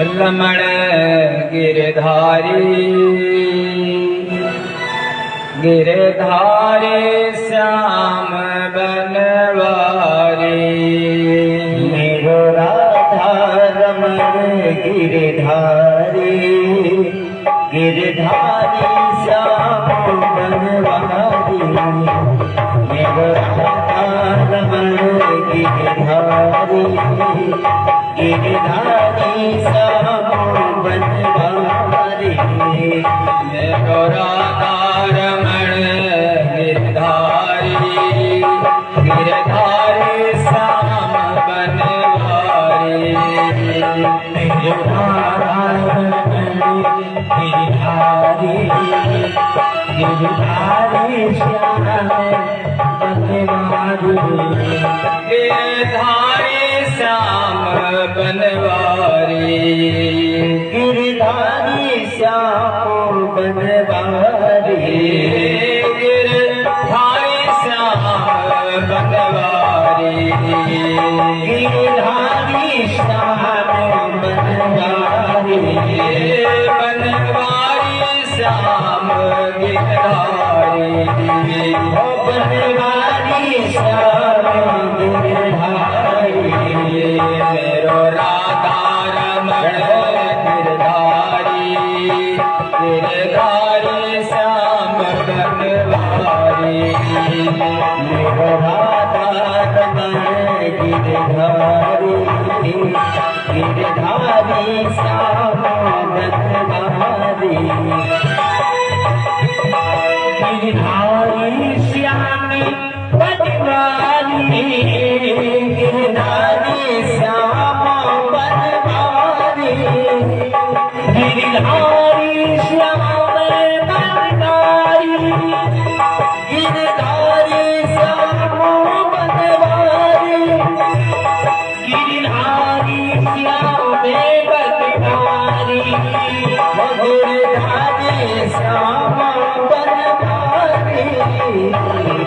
रमण गिरधारी गिरधारी श्याम बनवारी। मेरो राधा रमण गिरधारी गिरधारी श्याम बनवारी। मेरो राधा रमण गिरधारी गिरधारी श्याम बनवारी। मेरो राधा रमण गिरधारी गिरधारी श्याम बनवारी। मेरो राधा रमण गिरधारी गिरधारी श्याम बनवारी। गिरधारी श्याम बनवारी गिरधारी श्याम बनवारी। गिरधारी श्याम बनवारी गिरधारी श्याम बनवारी। बनवारी श्याम गिरधारी ओ बनवारी श्याम गिरधारी। मेरो राधा रमण गिरधारी गिरधारी श्याम बनवारी। मेरो राधा रमण गिरधारी गिरधारी श्याम बनवारी। गिरधारी श्याम बनवारी गिरधारी श्याम बनवारी। गिरधारी श्याम बनवारी गिरधारी श्याम बनवारी। गिरधारी श्याम बनवारी गिरधारी श्याम बनवारी।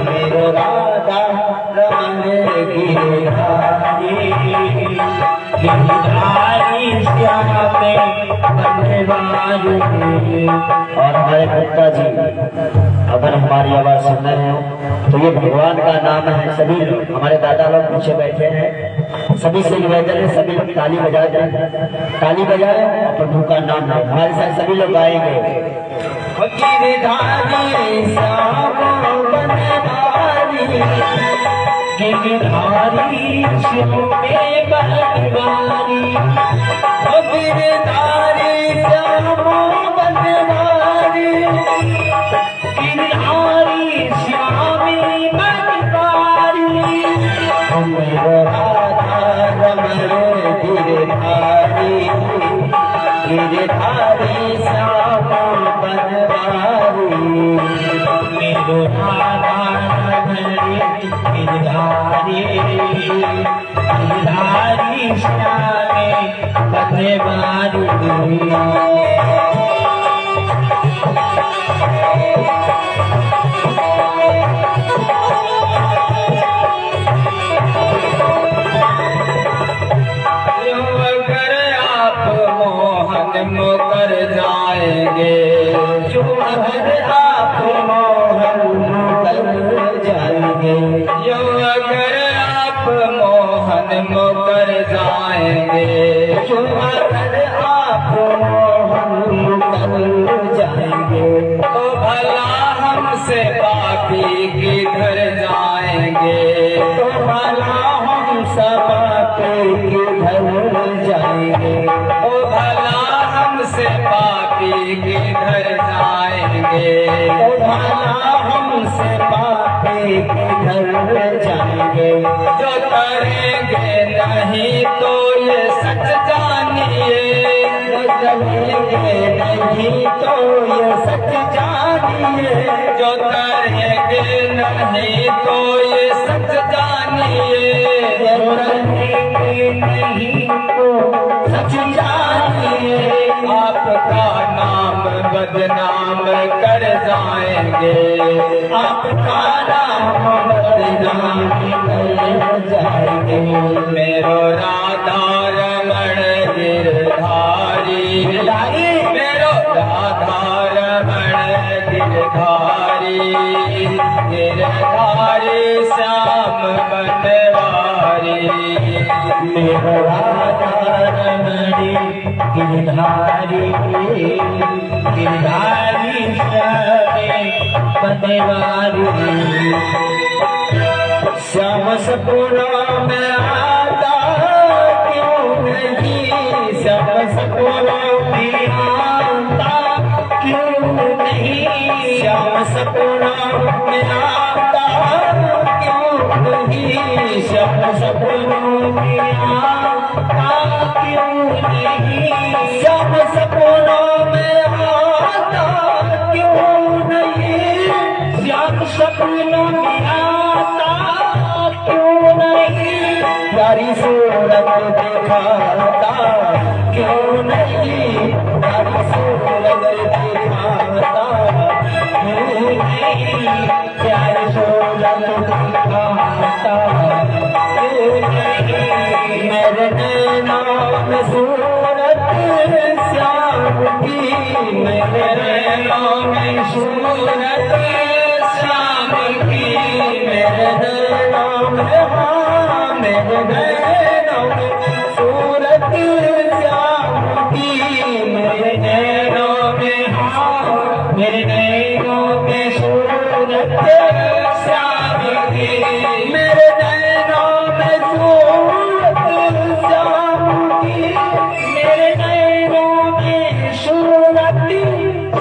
मेरो राधा रमण गिरधारी गिरधारी श्याम बनवारी। और हमारे गुप्ता जी अगर हमारी आवाज सुन रहे हो तो ये भगवान का नाम है। सभी लोग हमारे दादा लोग पीछे बैठे हैं, सभी से निवेदन है सभी लोग ताली बजा दें, ताली बजाए और प्रभु का नाम है। हमारे साथ सभी लोग गाएंगे। गिरधारी श्याम बनवारी गिरधारी श्याम बनवारी। गिरधारी श्याम बनवारी गिरधारी श्याम बनवारी। मेरो राधा रमण गिरधारी गिरधारी श्याम बनवारी। मेरो राधा रमण गिरधारी गिरधारी श्याम बनवारी। मुकर जाएंगे जो अगर आप मोहन मुकर जाएंगे। जो अगर आप मोहन मुकर जाएंगे। जो अगर आप मोहन मुकर जाएंगे तो भला हमसे पापी किधर जाएंगे। तो भला हम सब किधर जाएंगे। ओ भला हमसे पापी किधर जाएंगे। ओ भला हमसे पापी किधर जाएंगे। जो करेंगे नहीं तो ये सच जानिए। जो करेंगे नहीं तो ये सच जानिए। जो करेंगे नहीं तो ये सच जानिए। जो करेंगे नहीं तो सच जानिए। आपका नाम बदनाम कर जाएंगे। आपका नाम बदनाम कर जाएंगे। मेरो राधा रमण गिरधारी गिरधारी गिरधारी श्याम बनवारी श्याम सपनों में आता क्यों नहीं श्याम सपनों में आता क्यों नहीं श्याम सपनों में आता क्यों नहीं श्याम सपनों में आता क्यों नहीं श्याम सपनों में आता क्यों नहीं श्याम सपनों में आता क्यों नहीं प्यारी सूरत दिखाता क्यों नहीं प्यारी सूरत दिखाता क्यों नहीं प्यारी सूरत दिखाता क्यों नहीं मेरे नैना में सूरत श्याम की मेरे नैना में सूरत श्याम की मेरे नैना में मेरे नैनों में सूरत श्याम की मेरे नैनों में मेरे नैनों में सूरत श्याम की मेरे नैनों में सूरत श्याम की मेरे नैनों में सूरत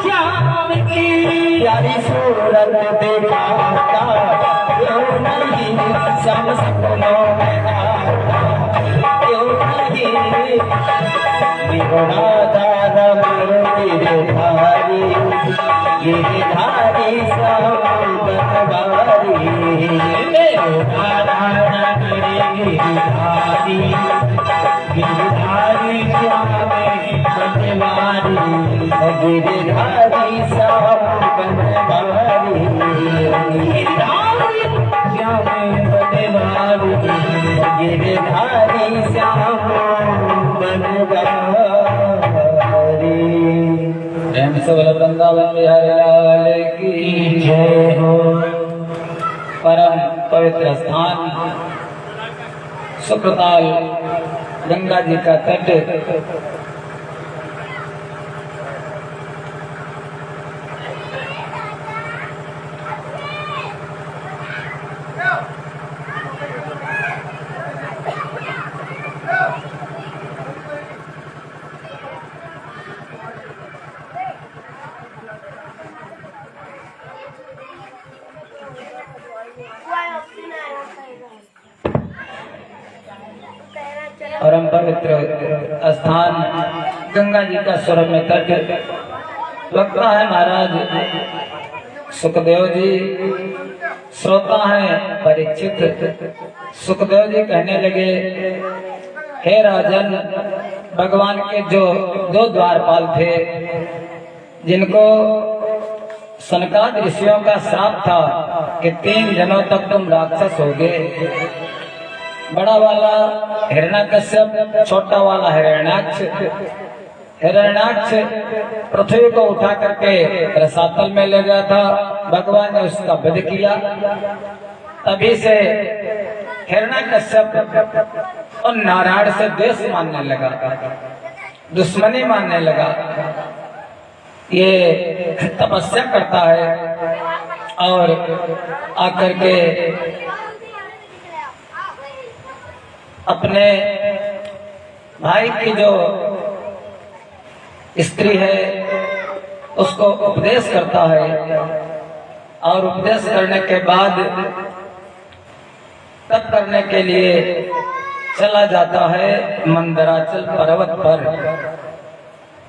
श्याम की प्यारी सूरत दिखाता क्यों नहीं श्याम सपनों में आता क्यों नहीं राधा गिरधारी गिरधारी श्याम बनवारी राधा गिरधारी गिरधारी श्याम बनवारी गिरधारी श्याम बनवारी श्याम बनवारी गिरधारी श्याम बनवारी। प्रेम से बोला वृंदावन बिहारी लाल की जय हो। परम पवित्र स्थान सुकृताल गंगा जी का तट परम पवित्र स्थान गंगा जी का स्वर्ग में तट वक्ता है महाराज सुखदेव जी, श्रोता है परीक्षित। सुखदेव जी कहने लगे, हे राजन, भगवान के जो दो द्वारपाल थे जिनको सनकादि ऋषियों का श्राप था कि 3 जनों तक तुम राक्षस होगे, बड़ा वाला हिरण्यकश्यप, छोटा वाला हिरण्याक्ष। हिरण्याक्ष पृथ्वी को उठा करके रसातल में ले गया था, भगवान ने उसका वध किया। तभी से हिरण्यकश्यप और नारायण से द्वेष मानने लगा, दुश्मनी मानने लगा। ये तपस्या करता है और आकर के अपने भाई की जो स्त्री है उसको उपदेश करता है और उपदेश करने के बाद तप करने के लिए चला जाता है मंदराचल पर्वत पर।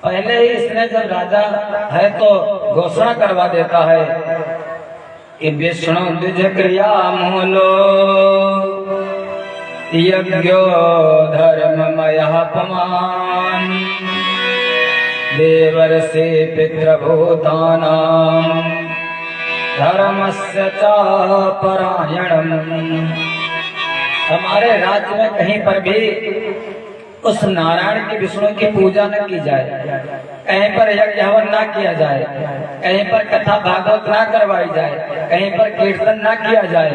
पहले ही इसने जब राजा है तो घोषणा करवा देता है कि विष्णु द्विज क्रिया मूलो यज्ञो धर्ममयः देवर्षि पितृभूतानां धर्मस्य च परायणम्। हमारे राज्य में कहीं पर भी उस नारायण की विष्णु की पूजा न की जाए, कहीं पर यज्ञ हवन न किया जाए, कहीं पर कथा भागवत न करवाई जाए, कहीं पर कीर्तन न किया जाए।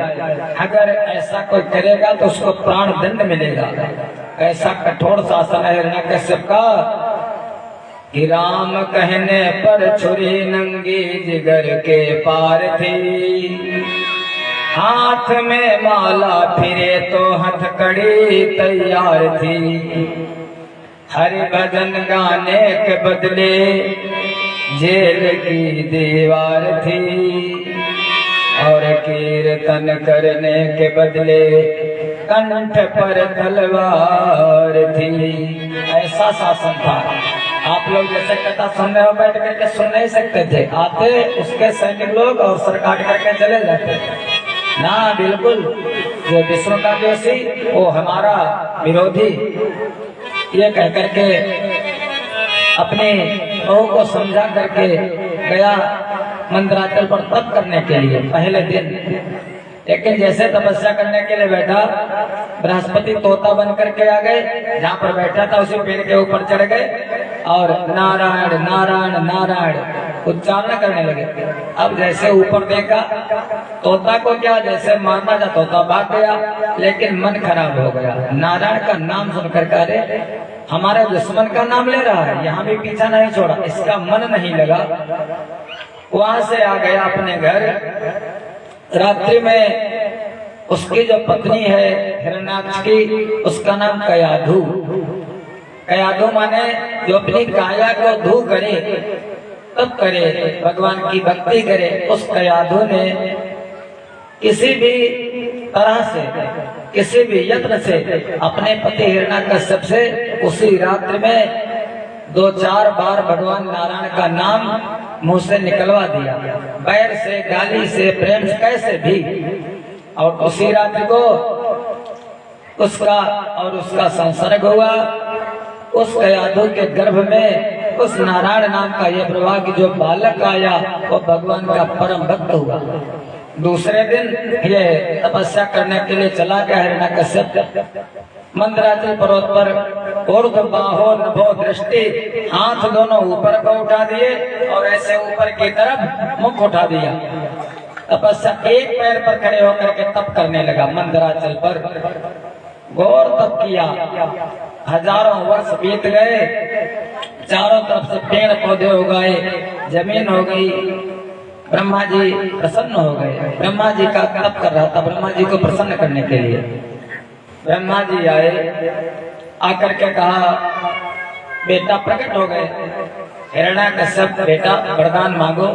अगर ऐसा कोई करेगा तो उसको प्राण दंड मिलेगा। ऐसा कठोर शासन है हिरण्यकश्यप का कि राम कहने पर छुरी नंगी जिगर के पार थी, हाथ में माला फिरे तो हथकड़ी तैयार थी। हरि भजन गाने के बदले जेल की दीवार थी, और कीर्तन करने के बदले कंठ पर तलवार थी। ऐसा शासन था। आप लोग जैसे कथा सुनने में बैठ करके सुन नहीं सकते थे, आते उसके सैनिक लोग और सर काट करके चले जाते ना, बिल्कुल। जो विष्णु का जोशी वो हमारा विरोधी, ये कह करके अपने बहू को समझा करके गया मंदराचल पर तप करने के लिए पहले दिन। लेकिन जैसे तपस्या करने के लिए बैठा, बृहस्पति तोता बन करके आ गए, जहाँ पर बैठा था उसी पेड़ के ऊपर चढ़ गए और नारायण नारायण नारायण उच्चारण करने लगे। अब जैसे ऊपर देखा, तोता को क्या जैसे मारना था, तोता भाग गया, लेकिन मन खराब हो गया। नारायण का नाम सुनकर कह रहे हमारे दुश्मन का नाम ले रहा है, यहाँ भी पीछा नहीं छोड़ा, इसका मन नहीं लगा। वहां से आ गया अपने घर। रात्रि में उसकी जो पत्नी है हिरण्याक्ष की, उसका नाम कयाधु। कयाधु माने जो अपनी काया को धू करे, तब करे, भगवान की भक्ति करे। उस कयाधु ने किसी भी तरह से, किसी भी यत्न से अपने पति हिरण्याकश्यप से उसी रात्रि में 2-4 बार भगवान नारायण का नाम मुंह से निकलवा दिया, बैर से, गाली से, प्रेम से, कैसे भी। और उसी रात्रि को उसका और उसका संसर्ग हुआ। उस कयाधु के गर्भ में उस नारायण नाम का ये प्रवाह की जो बालक आया वो भगवान का परम भक्त हुआ। दूसरे दिन ये तपस्या करने के लिए चला गया हिरण्याकश्यप मंदराचल पर्वत पर। ऊर्ध बाहो नभो दृष्टि, हाथ दोनों ऊपर को उठा दिए और ऐसे ऊपर की तरफ मुख उठा दिया। तपस्या एक पैर पर खड़े होकर के तप करने लगा मंदराचल पर। घोर तप किया, हजारों वर्ष बीत गए, चारों तरफ से पेड़ पौधे हो गए, जमीन हो गई। ब्रह्मा जी प्रसन्न हो गए। ब्रह्मा जी का तप कर रहा था, ब्रह्मा जी को प्रसन्न करने के लिए ब्रह्मा जी आए, आकर के कहा बेटा प्रकट हो गए। हिरण्याकश्यप बेटा वरदान मांगो,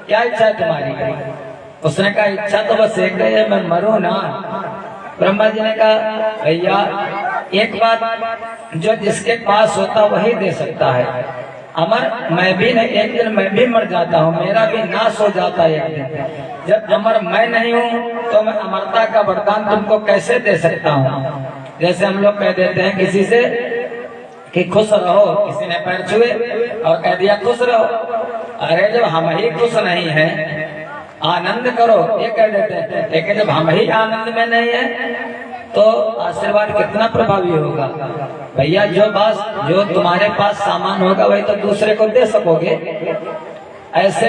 क्या इच्छा है तुम्हारी? उसने कहा इच्छा तो बस एक है, मैं मरूं ना। ब्रह्मा जी ने कहा भैया एक बात, जो जिसके पास होता वही दे सकता है। अमर मैं भी नहीं, एक दिन मैं भी मर जाता हूँ, मेरा भी नाश हो जाता है एक दिन। जब अमर मैं नहीं हूँ तो मैं अमरता का वरदान तुमको कैसे दे सकता हूँ? जैसे हम लोग कह देते हैं किसी से कि खुश रहो, किसी ने पैर छुए और कह दिया खुश रहो। अरे जब हम ही खुश नहीं हैं, आनंद करो, ये कह देते हैं। लेकिन जब हम ही आनंद में नहीं है तो आशीर्वाद कितना प्रभावी होगा? भैया जो तुम्हारे पास सामान होगा वही तो दूसरे को दे सकोगे। ऐसे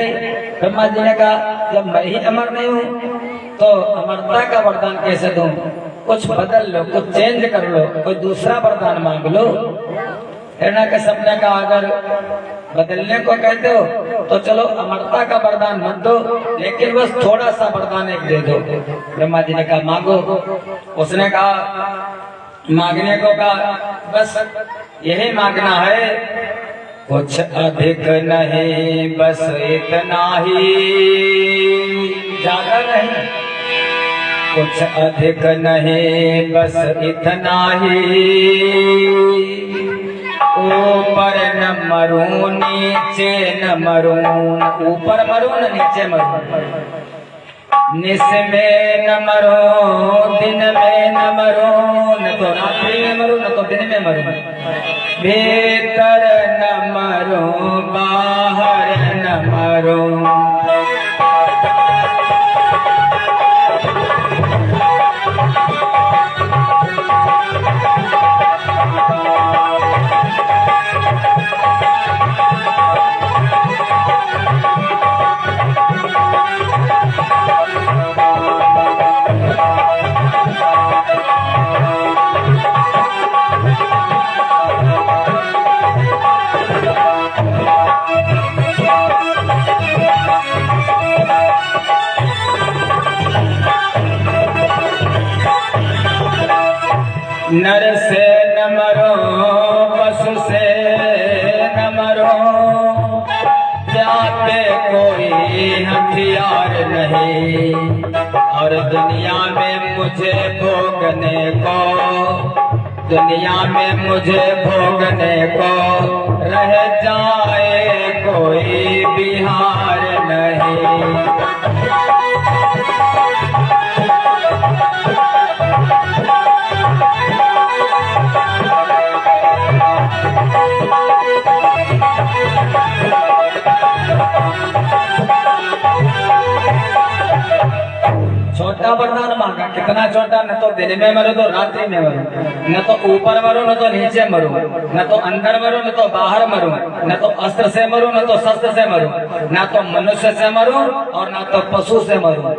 ब्रह्मा जी ने कहा जब मैं ही अमर नहीं हूँ तो अमरता का वरदान कैसे दूं? कुछ बदल लो, कुछ चेंज कर लो, कोई दूसरा वरदान मांग लो। हिरण्याकश्यप ने कहा अगर बदलने को कहते हो तो चलो अमरता का वरदान मत दो, लेकिन बस थोड़ा सा वरदान एक दे दो। ब्रह्मा जी ने कहा मांगो। उसने कहा मांगने को कहा बस यही मांगना है, कुछ अधिक नहीं, बस इतना ही, ज्यादा नहीं। कुछ अधिक नहीं, बस इतना ही, ऊपर न मरूं नीचे न मरूं, ऊपर मरूं न नीचे मरूं, निस में न मरूं दिन में न मरूं, न तो रात्रि में मरूं न तो दिन में मरूं, भीतर न मरूं बाहर न मरूं। नर से न मरो पशु से न मरो, जाते कोई हथियार नहीं, और दुनिया में मुझे भोगने को, दुनिया में मुझे भोगने को रह जाए कोई बिहार नहीं। छोटा वरदान मांगा, कितना छोटा, न तो दिन में मरो तो रात्रि में मरो, न तो ऊपर मरो न तो नीचे मरो, न तो अंदर मरो न तो बाहर मरो, न तो अस्त्र से मरो न तो शस्त्र से मरो, न तो मनुष्य से मरो और न तो पशु से मरो।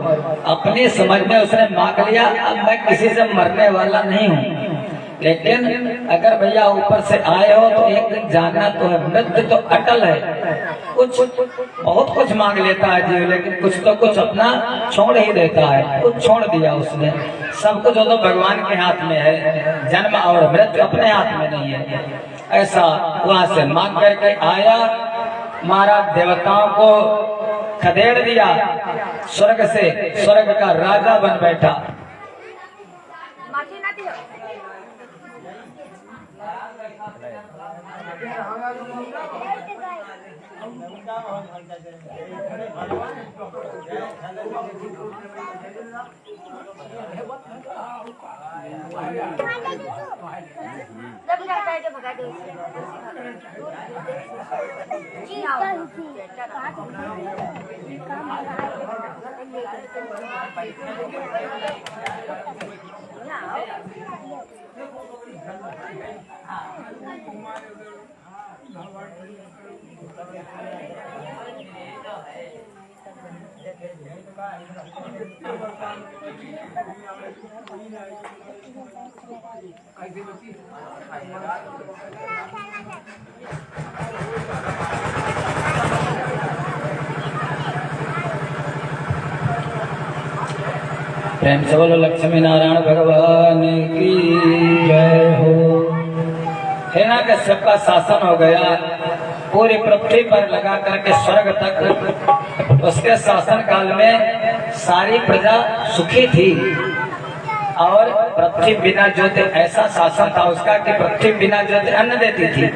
अपनी समझ में उसने मांग लिया, अब मैं किसी से मरने वाला नहीं हूँ। लेकिन अगर भैया ऊपर से आए हो तो एक दिन जानना तो है, मृत्यु तो अटल है। कुछ बहुत कुछ मांग लेता है जीव, लेकिन कुछ तो कुछ अपना छोड़ ही देता है। कुछ छोड़ दिया उसने, सब कुछ तो भगवान के हाथ में है, जन्म और मृत्यु अपने हाथ में नहीं है। ऐसा वहां से मांग करके आया, महाराज देवताओं को खदेड़ दिया, स्वर्ग से स्वर्ग का राजा बन बैठा। प्रेम से बोलो लक्ष्मी नारायण भगवान की जय हो। हिरण्यकश्यप का शासन हो गया, पूरी पृथ्वी पर लगा करके स्वर्ग तक। उसके शासन काल में सारी प्रजा सुखी थी, और पृथ्वी बिना जोते, ऐसा शासन था उसका कि पृथ्वी बिना जोते अन्न देती थी।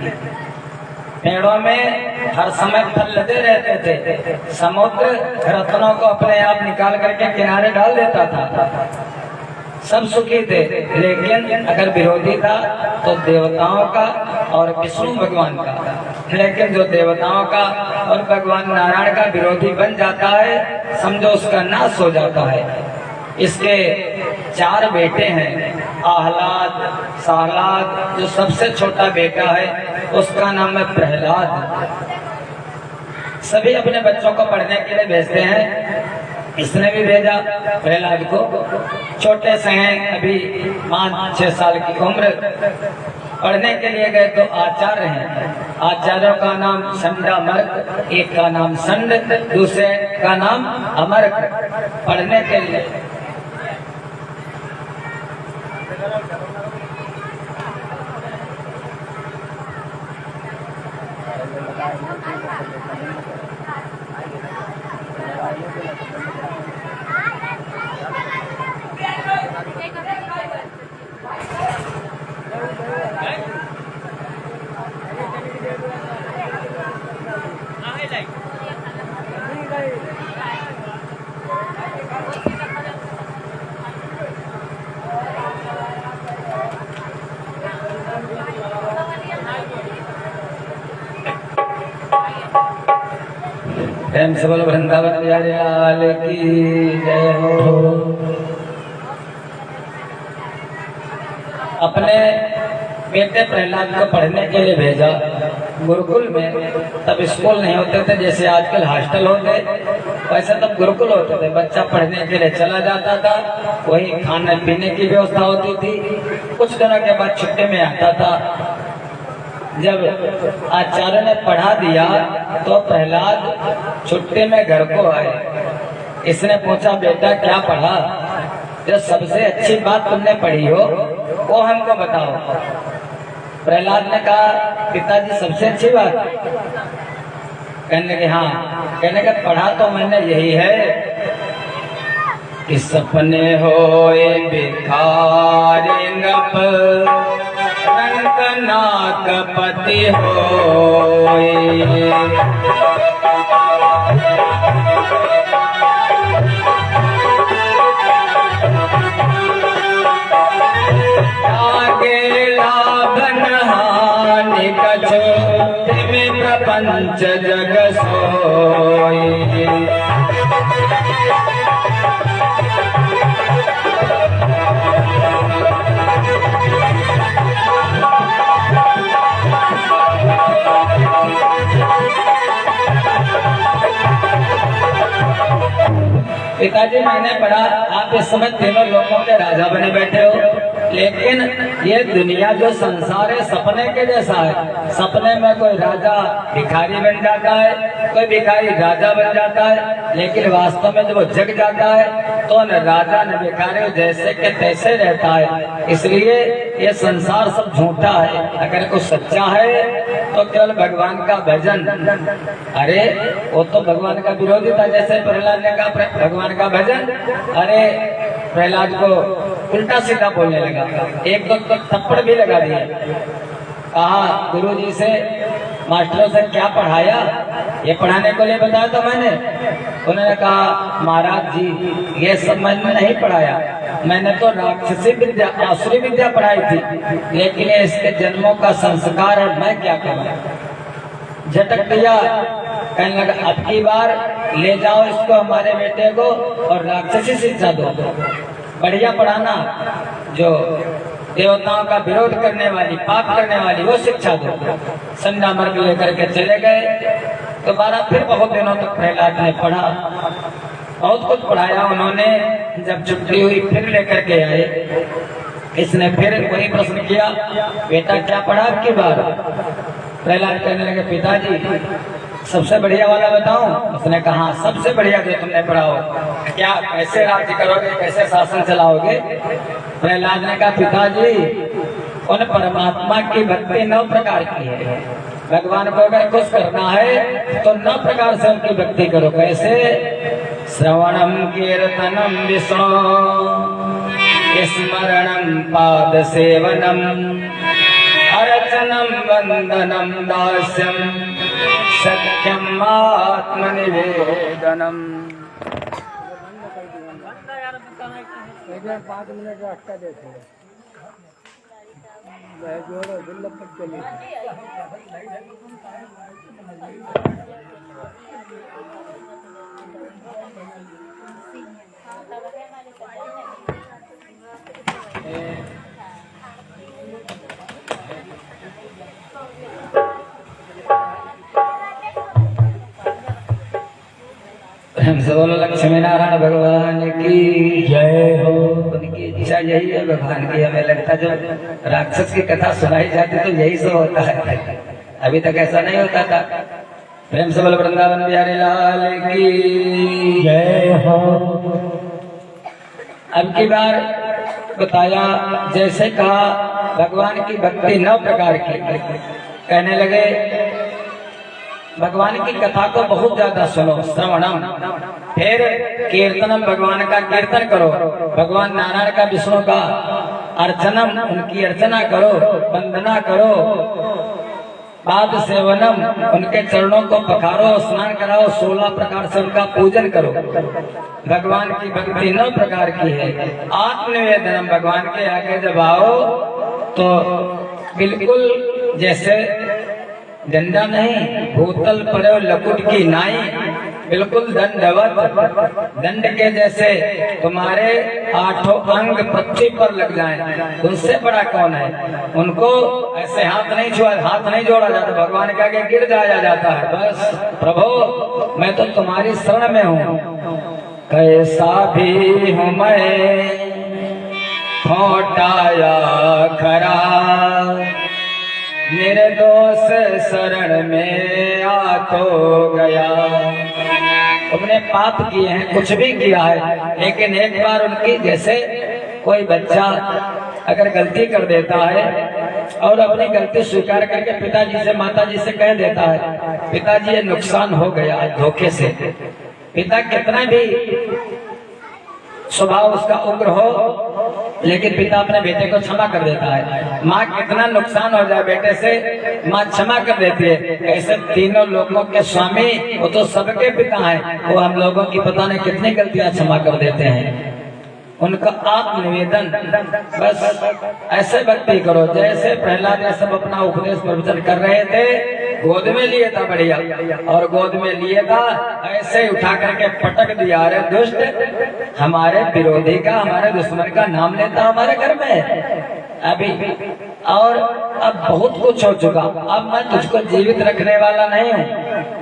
पेड़ों में हर समय फल लदे रहते थे, समुद्र रत्नों को अपने आप निकाल करके किनारे डाल देता था, सब सुखी थे। लेकिन अगर विरोधी था तो देवताओं का और विष्णु भगवान का। लेकिन जो देवताओं का और भगवान नारायण का विरोधी बन जाता है, समझो उसका नाश हो जाता है। इसके 4 बेटे हैं, आह्लाद, सालाद, जो सबसे छोटा बेटा है उसका नाम है प्रहलाद। सभी अपने बच्चों को पढ़ने के लिए भेजते हैं, इसने भी भेजा प्रहलाद को। छोटे से हैं, अभी 5-6 साल की उम्र। पढ़ने के लिए गए तो आचार्य हैं, आचार्यों का नाम संडामर्क, एक का नाम संड, दूसरे का नाम अमर्क। पढ़ने के लिए प्रेम से बोलो वृंदावन बिहारी लाल की जय हो। अपने बेटे प्रहलाद को पढ़ने के लिए भेजा गुरुकुल में। तब स्कूल नहीं होते थे जैसे आजकल हॉस्टल होते, वैसे तब गुरुकुल होते थे। बच्चा पढ़ने के लिए चला जाता था, वही खाने पीने की व्यवस्था होती थी। कुछ दिनों के बाद छुट्टी में आता था। जब आचार्य ने पढ़ा दिया तो प्रहलाद छुट्टी में घर को आए। इसने पूछा, बेटा क्या पढ़ा? जो सबसे अच्छी बात तुमने पढ़ी हो वो हमको बताओ। प्रहलाद ने कहा पिताजी सबसे अच्छी बात। कहने लगे हाँ। कहने का पढ़ा तो मैंने यही है कि सपने होए भिखारी नप रंग नाक पति होए। आगे लाभ नहानि कछु तिमिर प्रपंच जग सोई। पिताजी मैंने पढ़ा आप इस समय तीनों लोगों के राजा बने बैठे हो, लेकिन ये दुनिया जो संसार है सपने के जैसा है। सपने में कोई राजा भिखारी बन जाता है, कोई भिखारी राजा बन जाता है, लेकिन वास्तव में जब वो जग जाता है तो न राजा न भिखारी जैसे के तैसे रहता है। इसलिए ये संसार सब झूठा है। अगर कुछ सच्चा है तो केवल भगवान का भजन। अरे वो तो भगवान का विरोधी था, जैसे प्रहलाद ने कहा भगवान का भजन। अरे प्रहलाद को उल्टा सीधा बोलने लगा, एक दो तो थप्पड़ भी लगा दिए। कहा गुरुजी से मास्टरों से क्या पढ़ाया, ये पढ़ाने को लिए बताया तो मैंने। उन्होंने कहा महाराज जी ये सब मैंने नहीं पढ़ाया, मैंने तो राक्षसी विद्या आसुरी विद्या पढ़ाई थी, लेकिन इसके जन्मों का संस्कार और मैं क्या करूं। झटक दिया। कहने लगा अब की बार ले जाओ इसको हमारे बेटे को और राक्षसी शिक्षा दो, बढ़िया पढ़ाना, जो देवताओं का विरोध करने वाली पाप करने वाली वो शिक्षा दो। संडा मर्ग लेकर के चले गए। दोबारा फिर बहुत दिनों तक प्रहलाद ने पढ़ा, बहुत कुछ पढ़ाया उन्होंने। जब छुट्टी हुई फिर लेकर के आए। इसने फिर वही प्रश्न किया बेटा क्या पढ़ा अब की बार। प्रहलाद कहने लगे पिताजी सबसे बढ़िया वाला बताऊं। उसने कहा सबसे बढ़िया जो तुमने पढ़ा हो। क्या कैसे राज्य करोगे, कैसे शासन चलाओगे। प्रहलाद ने कहा पिताजी उन परमात्मा की भक्ति 9 प्रकार की है। भगवान को अगर खुश करना है तो 9 प्रकार से उनकी भक्ति करो। कैसे। श्रवणम कीर्तनम विष्णु स्मरणम पाद सेवनम अर्चनम वंदनम दास्यम सत्यम आत्मनिवेदनम। 5 मिनट अटका देते जोड़ो दुर्लभ तक चली। हमसे बोलो लक्ष्मी नारायण भगवान की जय हो। उनकी इच्छा यही है भगवान की। हमें लगता जो राक्षस की कथा सुनाई जाती तो यही सब होता है, अभी तक ऐसा नहीं होता था। प्रेम से बोलो वृंदावन बिहारी लाल की जय हो। अब की बार बताया जैसे कहा भगवान की भक्ति 9 प्रकार की। कहने लगे भगवान की कथा को बहुत ज्यादा सुनो, श्रवणम, फिर कीर्तनम, भगवान का कीर्तन करो, भगवान नारायण का विष्णु का अर्चनम, उनकी अर्चना करो, वंदना करो, पाद सेवनम, उनके चरणों को पखारो, स्नान कराओ, 16 प्रकार से उनका पूजन करो। भगवान की भक्ति 9 प्रकार की है। आत्मनिवेदनम, भगवान के आगे जब आओ तो बिल्कुल जैसे डंडा नहीं, भूतल पर लकुट की नाई, बिल्कुल दंडवत, दंड के जैसे तुम्हारे 8 अंग पृथ्वी पर लग जाएं। उनसे बड़ा कौन है। उनको ऐसे हाथ नहीं जोड़ा जाता, भगवान के आगे गिर जाया जाता है। बस प्रभु मैं तो तुम्हारी शरण में हूँ, कैसा भी हूँ मैं, खोटाया खरा, निर्दोष शरण में आ तो गया। तुमने पाप किए हैं, कुछ भी किया है, लेकिन एक बार उनकी जैसे कोई बच्चा अगर गलती कर देता है और अपनी गलती स्वीकार करके पिताजी से माताजी से कह देता है पिताजी ये नुकसान हो गया धोखे से, पिता कितना भी स्वभाव उसका उग्र हो लेकिन पिता अपने बेटे को क्षमा कर देता है। माँ कितना नुकसान हो जाए बेटे से, माँ क्षमा कर देती है। ऐसे तीनों लोगों के स्वामी वो तो सबके पिता हैं, वो हम लोगों की पता नहीं कितनी गलतियां क्षमा कर देते हैं। उनका आप निवेदन बस ऐसे भक्ति करो जैसे प्रहलाद ने सब अपना उपदेश प्रवचन कर रहे थे, गोद में लिए था बढ़िया, और गोद में लिए था ऐसे उठा करके पटक दिया, अरे दुष्ट हमारे विरोधी का हमारे दुश्मन का नाम लेता हमारे घर में अभी, और अब बहुत कुछ हो चुका, अब मैं तुझको जीवित रखने वाला नहीं हूँ।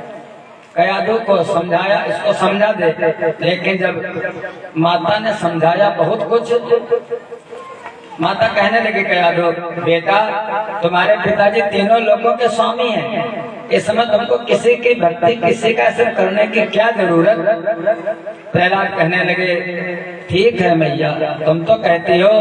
कयादू को समझाया इसको समझा दे, लेकिन जब माता ने समझाया बहुत कुछ, माता कहने लगी कयादू बेटा तुम्हारे पिताजी तीनों लोगों के स्वामी हैं, इस समय तुमको किसी की भक्ति किसी का सिर्फ करने की क्या जरूरत। प्रहलाद कहने लगे ठीक है मैया तुम तो कहती हो,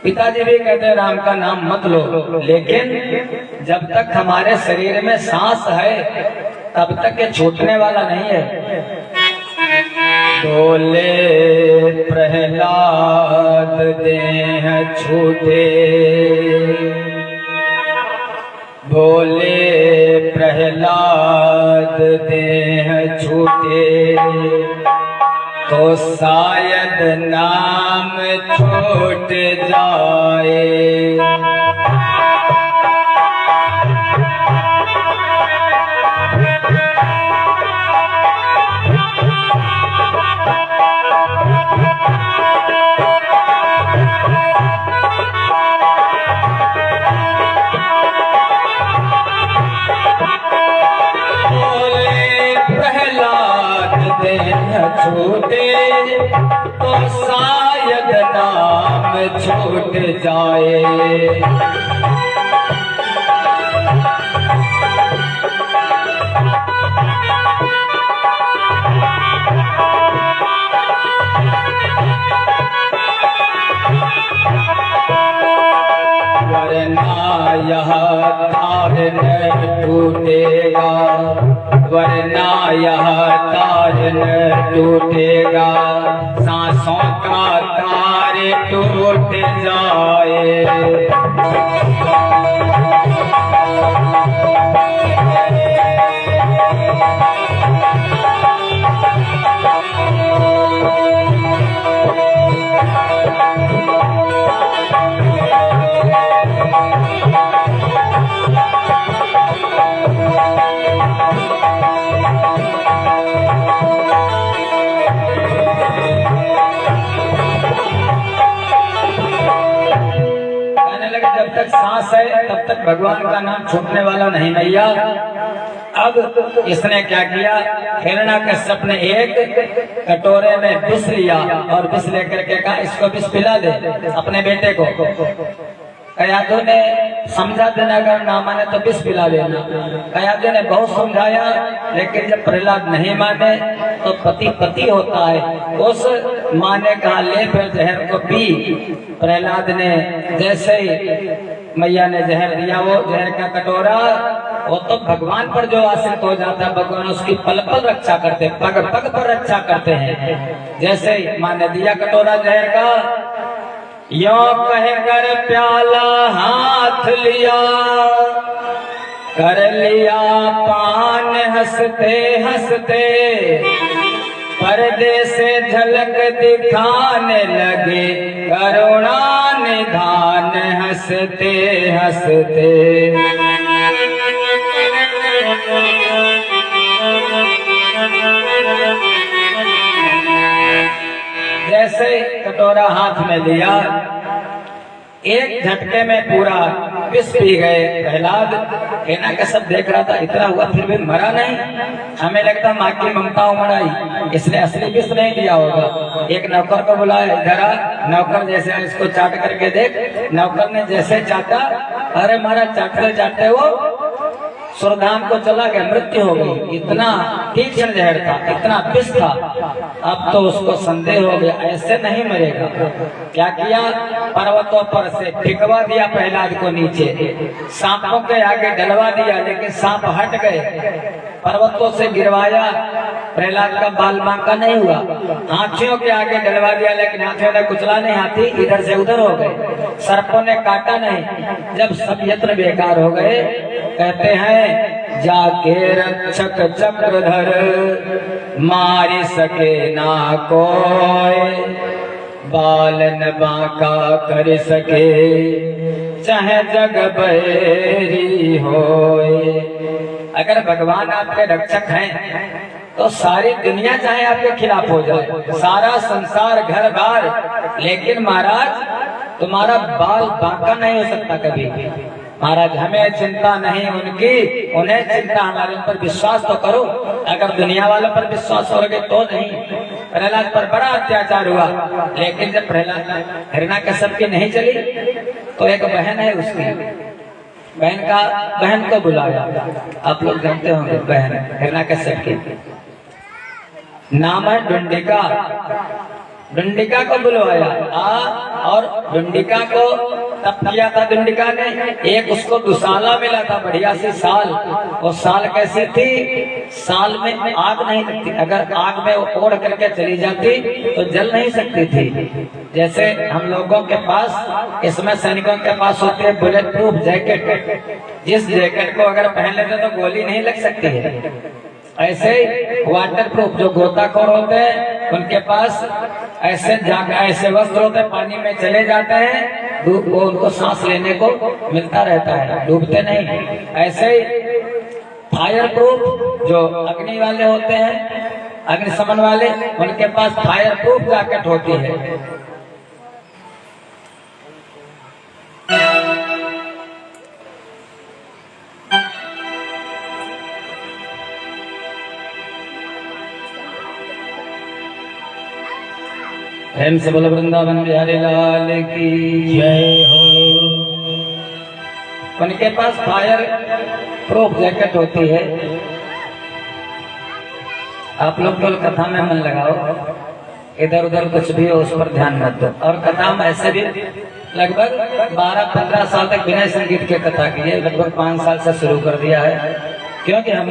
पिताजी भी कहते हैं राम का नाम मत लो, लेकिन जब तक हमारे शरीर में सांस है तब तक ये छूटने वाला नहीं है। बोले प्रहलाद देह छूटे, बोले प्रहलाद देह छूटे, तो शायद नाम छूट जाए। छूटे तो शायद नाम छूट जाए। वरना यह तार न टूटेगा, वरना यह तार न टूटेगा, सांसों का तार टूट जाए। जब तक सांस है तब तक भगवान का नाम छूटने वाला नहीं मैया। अब इसने क्या किया, हिरण्याकश्यप ने एक कटोरे में विष लिया और विष लेकर के कहा इसको विष पिला दे अपने बेटे को। कयादू ने समझा देना, अगर ना माने तो विष पिला देना। कयादू ने बहुत समझाया, लेकिन जब प्रहलाद नहीं माने तो पति पति होता है, उस माँ ने कहा ले फिर जहर को पी। प्रहलाद ने जैसे ही मैया ने जहर दिया, वो जहर का कटोरा वो तो भगवान पर जो आश्रित हो जाता है, भगवान उसकी पल पल रक्षा करते, पग पग पर रक्षा करते हैं। जैसे ही माँ ने दिया कटोरा जहर का, यो कह कर प्याला हाथ लिया, कर लिया पान हंसते हंसते, पर्दे से झलक दिखाने लगे करुणा निधान हंसते हंसते। जैसे कटोरा हाथ में लिया, एक झटके में पूरा विष पी गए। प्रहलाद कहना का सब देख रहा था, इतना हुआ फिर भी मरा नहीं। हमें लगता माँ की ममता उमड़ाई, इसने असली विष नहीं दिया होगा। एक नौकर को बुलाया, इधर आ। नौकर जैसे इसको चाट करके देख। नौकर ने जैसे चाटा, अरे मारा चाटते चाटते वो सुरधाम को चला गया, मृत्यु हो गई। इतना तीक्ष्ण जहर था, इतना विष था। अब तो उसको संदेह हो गया, ऐसे नहीं मरेगा। क्या किया, पर्वतों पर से फेंकवा दिया प्रहलाद को नीचे, सांपों के आगे डलवा दिया, लेकिन सांप हट गए। पर्वतों से गिरवाया, प्रहलाद का बाल बांका नहीं हुआ। हाथियों के आगे डलवा दिया, लेकिन हाथियों ने कुचला नहीं, हाथी इधर से उधर हो गए। सर्पों ने काटा नहीं। जब सब यत्न बेकार हो गए, कहते हैं जाके रक्षक चक्रधर मारी सके ना कोई, बालन बांका कर सके चाहे जग बैरी होए। अगर भगवान आपके रक्षक हैं तो सारी दुनिया चाहे आपके खिलाफ हो जाए, सारा संसार घर बार, लेकिन महाराज तुम्हारा बाल बांका नहीं हो सकता कभी। महाराज हमें चिंता नहीं उनकी, उन्हें चिंता हमारे ऊपर, विश्वास तो करो। अगर दुनिया वालों पर विश्वास करोगे तो नहीं। प्रहलाद पर बड़ा अत्याचार हुआ, लेकिन जब प्रहलाद हिरण्याकश्यप की नहीं चली तो एक बहन है उसकी, बहन को बुलाया। आप लोग जानते होंगे बहन हिरण्याकश्यप की, नाम है डुंडिका। डुंडिका को बुलवाया और डुंडिका को तब किया था डुंडिका ने, एक उसको दुशाला मिला था बढ़िया सी साल। वो साल कैसी थी, साल में आग नहीं लगती, अगर आग में ओढ़ करके चली जाती तो जल नहीं सकती थी। जैसे हम लोगों के पास, इसमें सैनिकों के पास होती है बुलेट प्रूफ जैकेट, जिस जैकेट को अगर पहन लेते तो गोली नहीं लग सकती है। ऐसे वाटर प्रूफ जो गोताखोर होते हैं उनके पास ऐसे वस्त्र होते हैं, पानी में चले जाते हैं, वो उनको सांस लेने को मिलता रहता है, डूबते नहीं। ऐसे फायर प्रूफ जो अग्नि वाले होते हैं, अग्निशमन वाले, उनके पास फायर प्रूफ जैकेट होती है। प्रेम से बोलो वृंदावन बिहारी लाल की जय हो। उनके पास फायर प्रूफ जैकेट होती है। आप लोग तो कथा में मन लगाओ, इधर उधर कुछ भी हो उस पर ध्यान मत दो। और कथा में ऐसे भी लगभग 12-15 साल तक बिना संगीत के कथा की है, लगभग 5 साल से शुरू कर दिया है। क्योंकि हम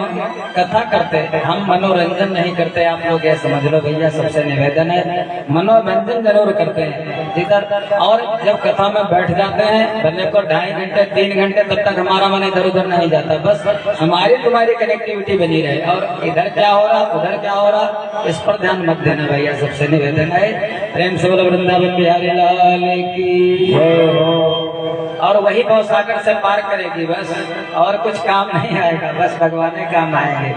कथा करते हैं, हम मनोरंजन नहीं करते। आप लोग ये समझ लो भैया, सबसे निवेदन है मनोरंजन जरूर करते हैं जिधर। और जब कथा में बैठ जाते हैं, भले को 2.5 घंटे 3 घंटे, तब तक हमारा मन इधर उधर नहीं जाता। बस हमारी तुम्हारी कनेक्टिविटी बनी रहे, और इधर क्या हो रहा उधर क्या हो रहा इस पर ध्यान मत देना भैया, सबसे निवेदन है। प्रेम से बोलो वृंदावन बिहारी लाल की जय हो। और वही भवसागर से पार करेगी बस, और कुछ काम नहीं आएगा, बस भगवान के काम आएंगे।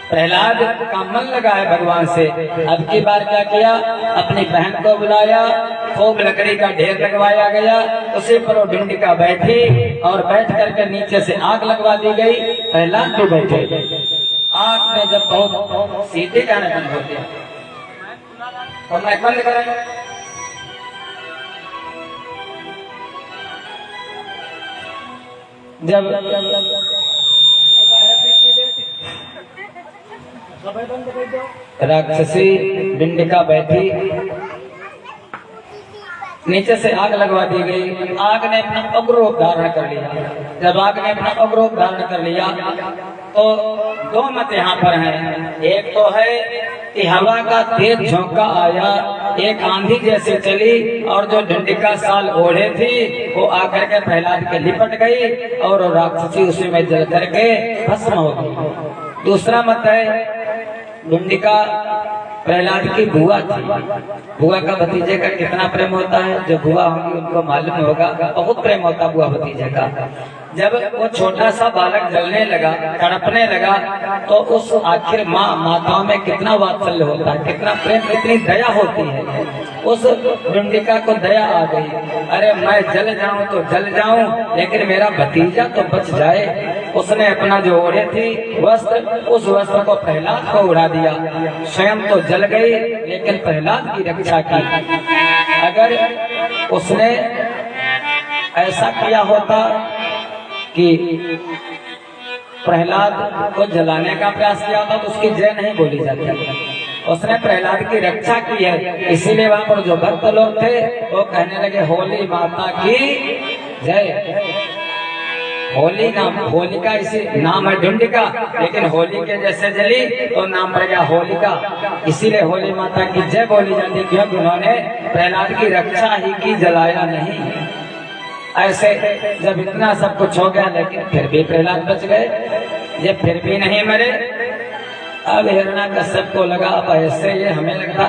प्रहलाद का मन लगा है भगवान से। अब की बार क्या किया, अपनी बहन को बुलाया, खूब लकड़ी का ढेर लगवाया गया, उसी पर वो डुंडिका बैठी और बैठ करके नीचे से आग लगवा दी गई। प्रहलाद भी बैठे। आग में जब बहुत सीधी कहने बंद होती है तो मैं बंद करें, जब राक्षसी डुंडिका बैठी, नीचे से आग लगवा दी गई। आग ने अपना उग्र रूप धारण कर लिया। जब आग ने अपना उग्र रूप धारण कर लिया तो 2 मत यहाँ पर हैं। एक तो है कि हवा का तेज झोंका आया, एक आंधी जैसे चली, और जो डुंडिका साल ओढ़े थी वो आकर के प्रहलाद के लिपट गई और राक्षसी उसी में जल करके भस्म हो गई। दूसरा मत है डुंडिका प्रहलाद की बुआ थी। बुआ का भतीजे का कितना प्रेम होता है, जो बुआ होगी उनको मालूम होगा, बहुत प्रेम होता बुआ भतीजे का। जब वो छोटा सा बालक जलने लगा, तड़पने लगा, तो उस आखिर माताओं में कितना वात्सल्य होता है, कितना प्रेम, कितनी दया होती है। उस डुंडिका को दया आ गई, अरे मैं जल जाऊं तो जल जाऊं, लेकिन मेरा भतीजा तो बच जाए। उसने अपना जो ओढ़े थी वस्त्र, उस वस्त्र को प्रहलाद को उड़ा दिया। स्वयं तो जल गई, लेकिन प्रहलाद की रक्षा की। अगर उसने ऐसा किया होता कि प्रहलाद को जलाने का प्रयास किया था तो उसकी जय नहीं बोली जाती। उसने प्रहलाद की रक्षा की है, इसीलिए वहां पर जो भक्त लोग थे वो कहने लगे होली माता की जय। होली नाम, होलिका इसी नाम है ढूंढिका, लेकिन होली के जैसे जली तो नाम पड़ गया होलिका, इसीलिए होली माता की जय बोली जाती, क्योंकि उन्होंने प्रहलाद की रक्षा ही की, जलाया नहीं। ऐसे जब इतना सब कुछ हो गया लेकिन फिर भी प्रहलाद बच गए, ये फिर भी नहीं मरे। अब हिरण्याकश्यप को लगा अब ऐसे ये हमें लगता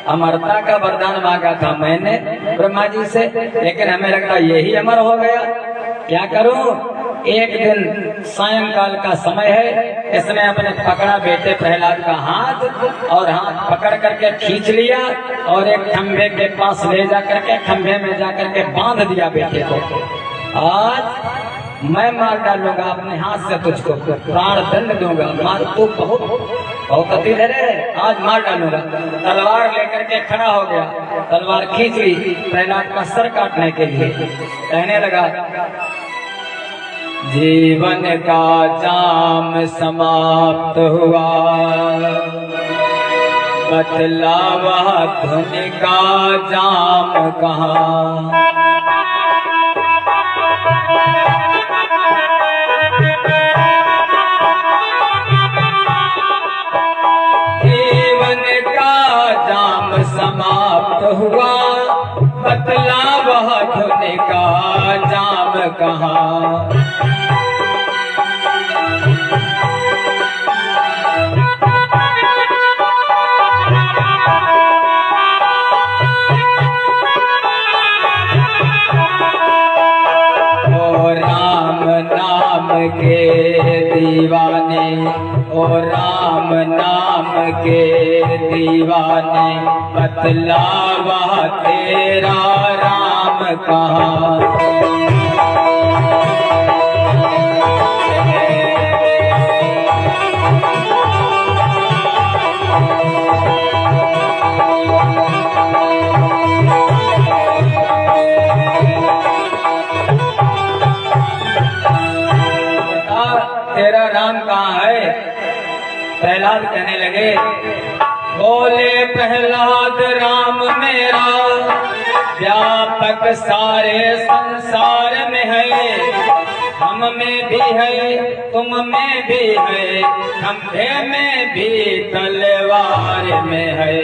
अमरता का वरदान मांगा था मैंने ब्रह्मा जी से, लेकिन हमें लगता यही अमर हो गया, क्या करूं। एक दिन सायंकाल का समय है, इसने अपने पकड़ा बेटे प्रहलाद का हाथ और हाथ पकड़ करके खींच लिया और एक खंभे के पास ले जा करके खंभे में जा करके बांध दिया बेटे को। आज मैं मार डालूंगा अपने हाथ से तुझको, प्राण दंड दूंगा, मार तू बहुत अति है, आज मार डालूंगा। तलवार लेकर के खड़ा हो गया, तलवार खींच ली प्रहलाद का सर काटने के लिए। कहने लगा जीवन का जाम समाप्त हुआ, बतलावा धुन का जाम कहाँ। जीवन का जाम समाप्त हुआ, बतलावा धुन का जाम कहाँ। के दीवाने, ओ राम नाम के दीवाने, बतलावा तेरा राम कहाँ। तेरा राम कहाँ है। प्रहलाद कहने लगे, बोले प्रहलाद राम मेरा व्यापक सारे संसार में है, हम में भी है तुम में भी है, खंभे में भी तलवार में है।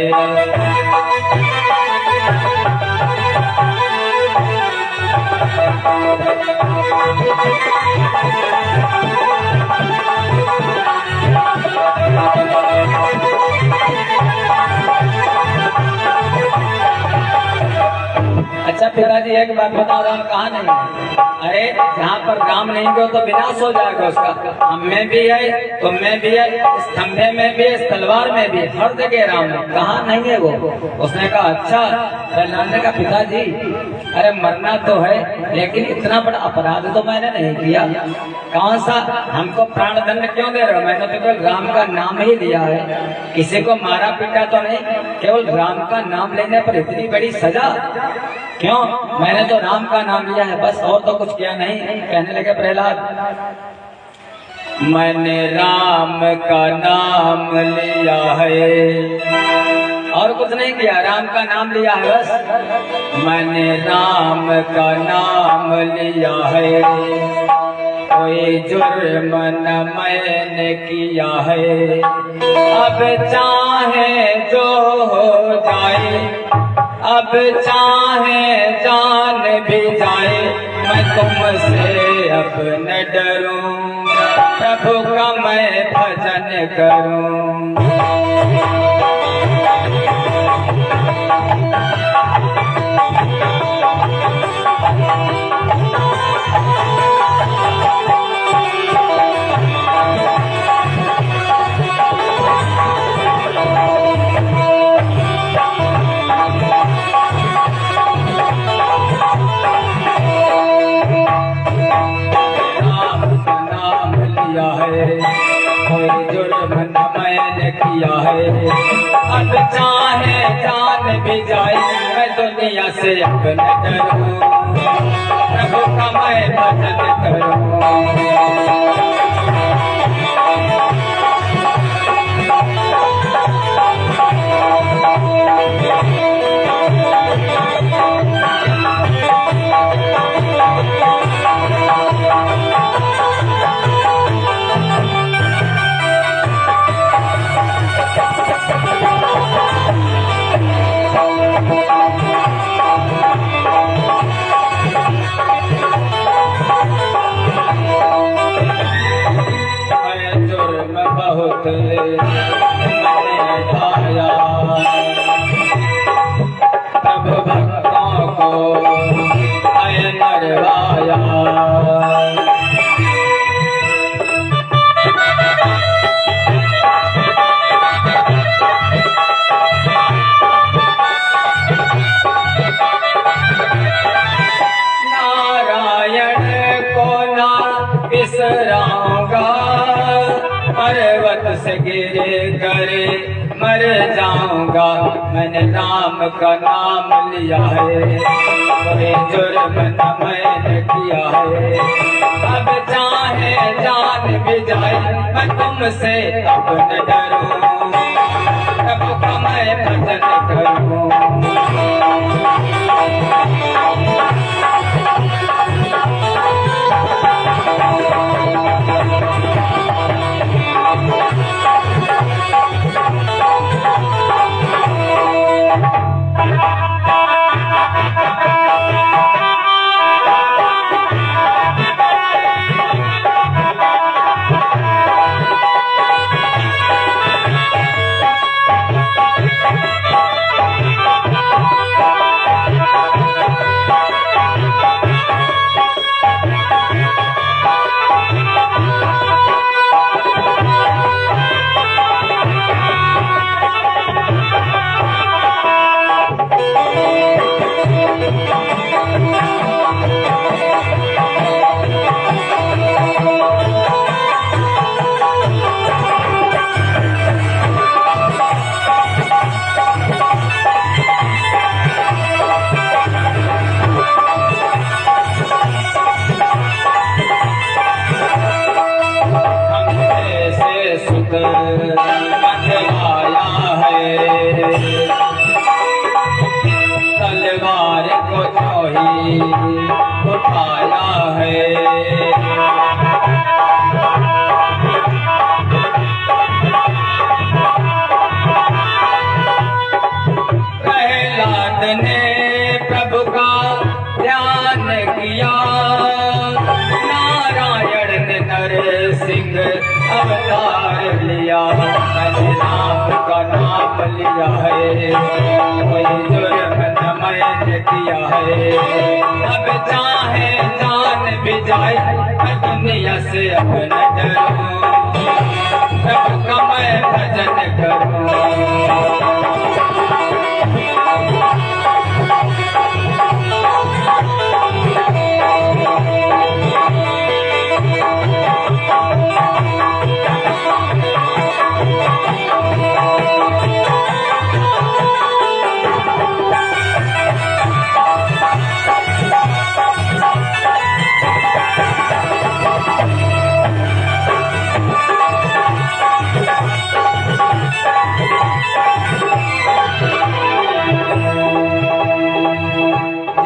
अच्छा पिताजी एक बात बताओ, राम कहाँ नहीं है? अरे जहाँ पर राम नहीं गए तो विनाश हो जाएगा उसका। हम में भी है, तुम में भी है, इस खंभे में भी, इस तलवार में भी, हर जगह राम है, कहाँ नहीं है वो। उसने कहा अच्छा। प्रहलाद ने कहा पिताजी अरे मरना तो है, लेकिन इतना बड़ा अपराध तो मैंने नहीं किया। कौन सा? हमको प्राण दंड क्यों दे रहे हो? मैंने तो केवल राम का नाम ही लिया है, किसी को मारा पीटा तो नहीं, केवल राम का नाम लेने पर इतनी बड़ी सजा क्यों? मैंने तो राम का नाम लिया है बस, और तो कुछ किया नहीं। कहने लगे प्रहलाद, मैंने राम का नाम लिया है और कुछ नहीं किया, राम का नाम लिया है बस। मैंने राम का नाम लिया है, कोई जुर्म न मैंने किया है, अब चाहे जो हो जाए, अब चाहे जान भी जाए, मैं तुमसे अब न डरूं, प्रभु का मैं भजन करूं। कोई जुर्म न मैंने किया है, अब चाहे जान भी जाए, मैं दुनिया से अब न डरूं, प्रभु का मैं भजन करूं। बहुत मैंने ढाया, तब भक्तों को मैं मरवाया। बिसराऊंगा पर्वत से गिर कर मर जाऊंगा। मैंने राम का नाम लिया है, कोई जुर्म न मैंने किया है। अब चाहे जान भी जाए मैं तुमसे अब न डरूं, प्रभु का मैं भजन करूं। तलवार को जो ही उठाया है, प्रहलाद ने प्रभु का ध्यान किया, नारायण ने नरसिंह अवतार लिया। मैंने राम का नाम लिया है, कोई जुर्म न मैंने किया है। अब चाहे जान भी जाए मैं दुनिया से अब न डरूं, प्रभु का मैं भजन करूं।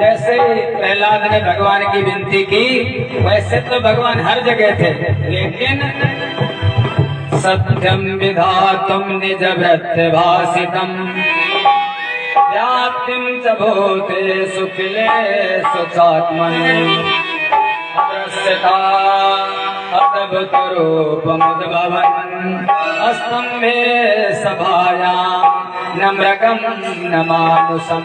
जैसे प्रहलाद ने भगवान की विनती की, वैसे तो भगवान हर जगह थे, लेकिन सत्यम विधातुम निज वृत्त भासितम व्याप्तिम च भूतेषु अखिलेषु चात्मन अदृश्यता अद्भुतरूपमुद्भवन् स्तम्भे सभायां न मृगम न मानुषम।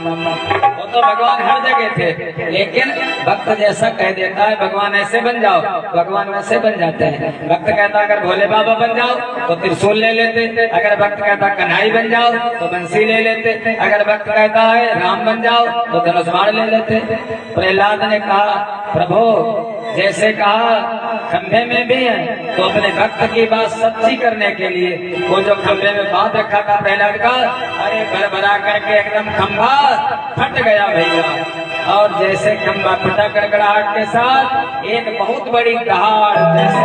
वो तो भगवान हर जगह थे, लेकिन भक्त जैसा कह देता है भगवान ऐसे बन जाओ, भगवान वैसे बन जाते हैं। भक्त कहता है अगर भोले बाबा बन जाओ तो त्रिशूल ले लेते, अगर भक्त कहता है कन्हई बन जाओ तो बंसी ले लेते, अगर भक्त कहता है राम बन जाओ तो धनुष बाण ले लेते। प्रहलाद ने कहा प्रभु जैसे कहा खंभे में भी है, तो अपने भक्त की बात सच्ची करने के लिए वो जो खंभे में बांध रखा था प्रहलाद का, अरे भरभरा करके एकदम खंभा फट गया भैया। और जैसे खंभा फटा गड़गड़ाहट के साथ एक बहुत बड़ी दहाड़, जैसे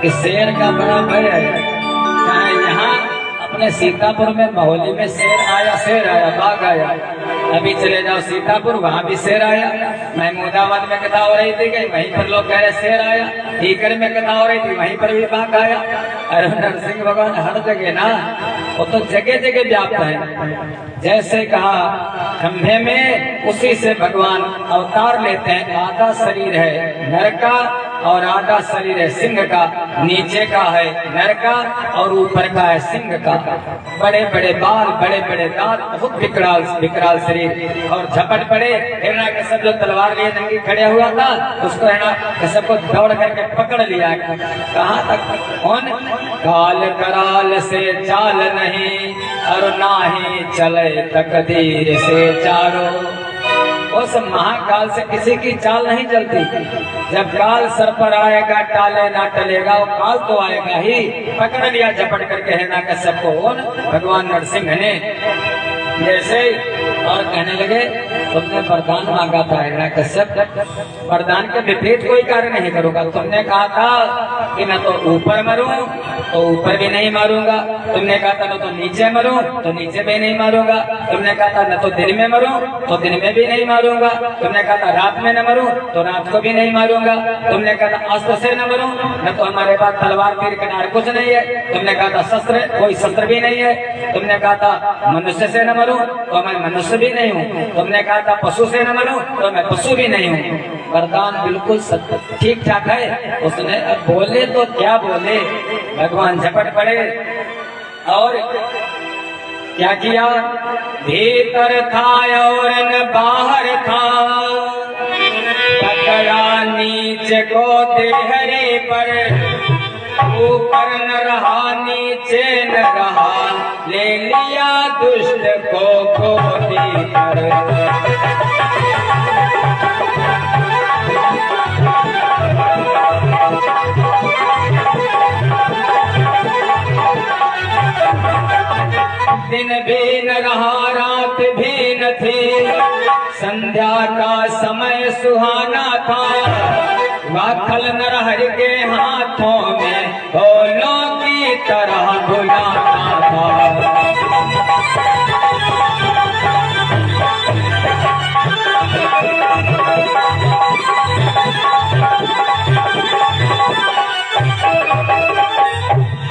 इस शेर का बड़ा भय है। चाहे यहाँ अपने सीतापुर में महोली में शेर आया बाघ आया, अभी चले जाओ सीतापुर वहाँ भी शेर आया। महमूदाबाद में कथा हो रही थी कि वहीं पर लोग कह रहे शेर आया, टीकर में कथा हो रही थी वहीं पर भी बाघ आया। अरे नरसिंह भगवान हर जगह ना, वो तो जगह जगह व्याप्त है। जैसे कहा खंभे में, उसी से भगवान अवतार लेते हैं। आधा शरीर है नर का और आधा शरीर है सिंह का। नीचे का है नर का और ऊपर का है सिंह का। बड़े बड़े बाल, बड़े बड़े दांत, बहुत विकराल शरीर। और झपट पड़े हिरण्यकश्यप जो तलवार लिए नंगी खड़े हुआ था, उसको हिरण्यकश्यप को दौड़ करके पकड़ लिया। कहाँ तक? कौन? काल कराल से चाल नहीं और ना ही चले तकदीर से चारों। उस महाकाल से किसी की चाल नहीं चलती। जब काल सर पर आएगा टाले ना टलेगा, वो काल तो आएगा ही। पकड़ लिया झपट करके हिरण्यकश्यप को भगवान नरसिंह ने। जैसे और कहने लगे तुमने वरदान मांगा था हिरण्यकश्यप, वरदान के विपरीत कोई कार्य नहीं करूंगा। तुमने कहा था कि न तो ऊपर मरूं तो ऊपर भी नहीं मारूंगा। तुमने कहा था न तो नीचे मरूं तो नीचे भी नहीं मारूंगा। तुमने कहा था न तो दिन में मरूं तो दिन में भी नहीं मारूंगा। तुमने कहा था रात में न मरूं तो रात को भी नहीं मारूंगा। तुमने कहा था अस्त्र से न मरूं, न तो हमारे पास तलवार तीर कटार कुछ नहीं है। तुमने कहा था शस्त्र, कोई शस्त्र भी नहीं है। तुमने कहा था मनुष्य से न मरूं तो मैं मनुष्य भी नहीं हूँ। तुमने कहा था पशु से न मरूं तो मैं पशु भी नहीं हूँ। वरदान बिल्कुल ठीक ठाक है। उसने अब बोले तो क्या बोले, भगवान झपट पड़े और क्या किया? भीतर था और न बाहर था, पकड़ा नीचे को देहरे पर, ऊपर न रहा नीचे न रहा, ले लिया दुष्ट को गोदी पर। दिन भी न रहा रात भी न थी, संध्या का समय सुहाना था। वाखल नरहरि के हाथों में ढोलों की तरह बुलाता था।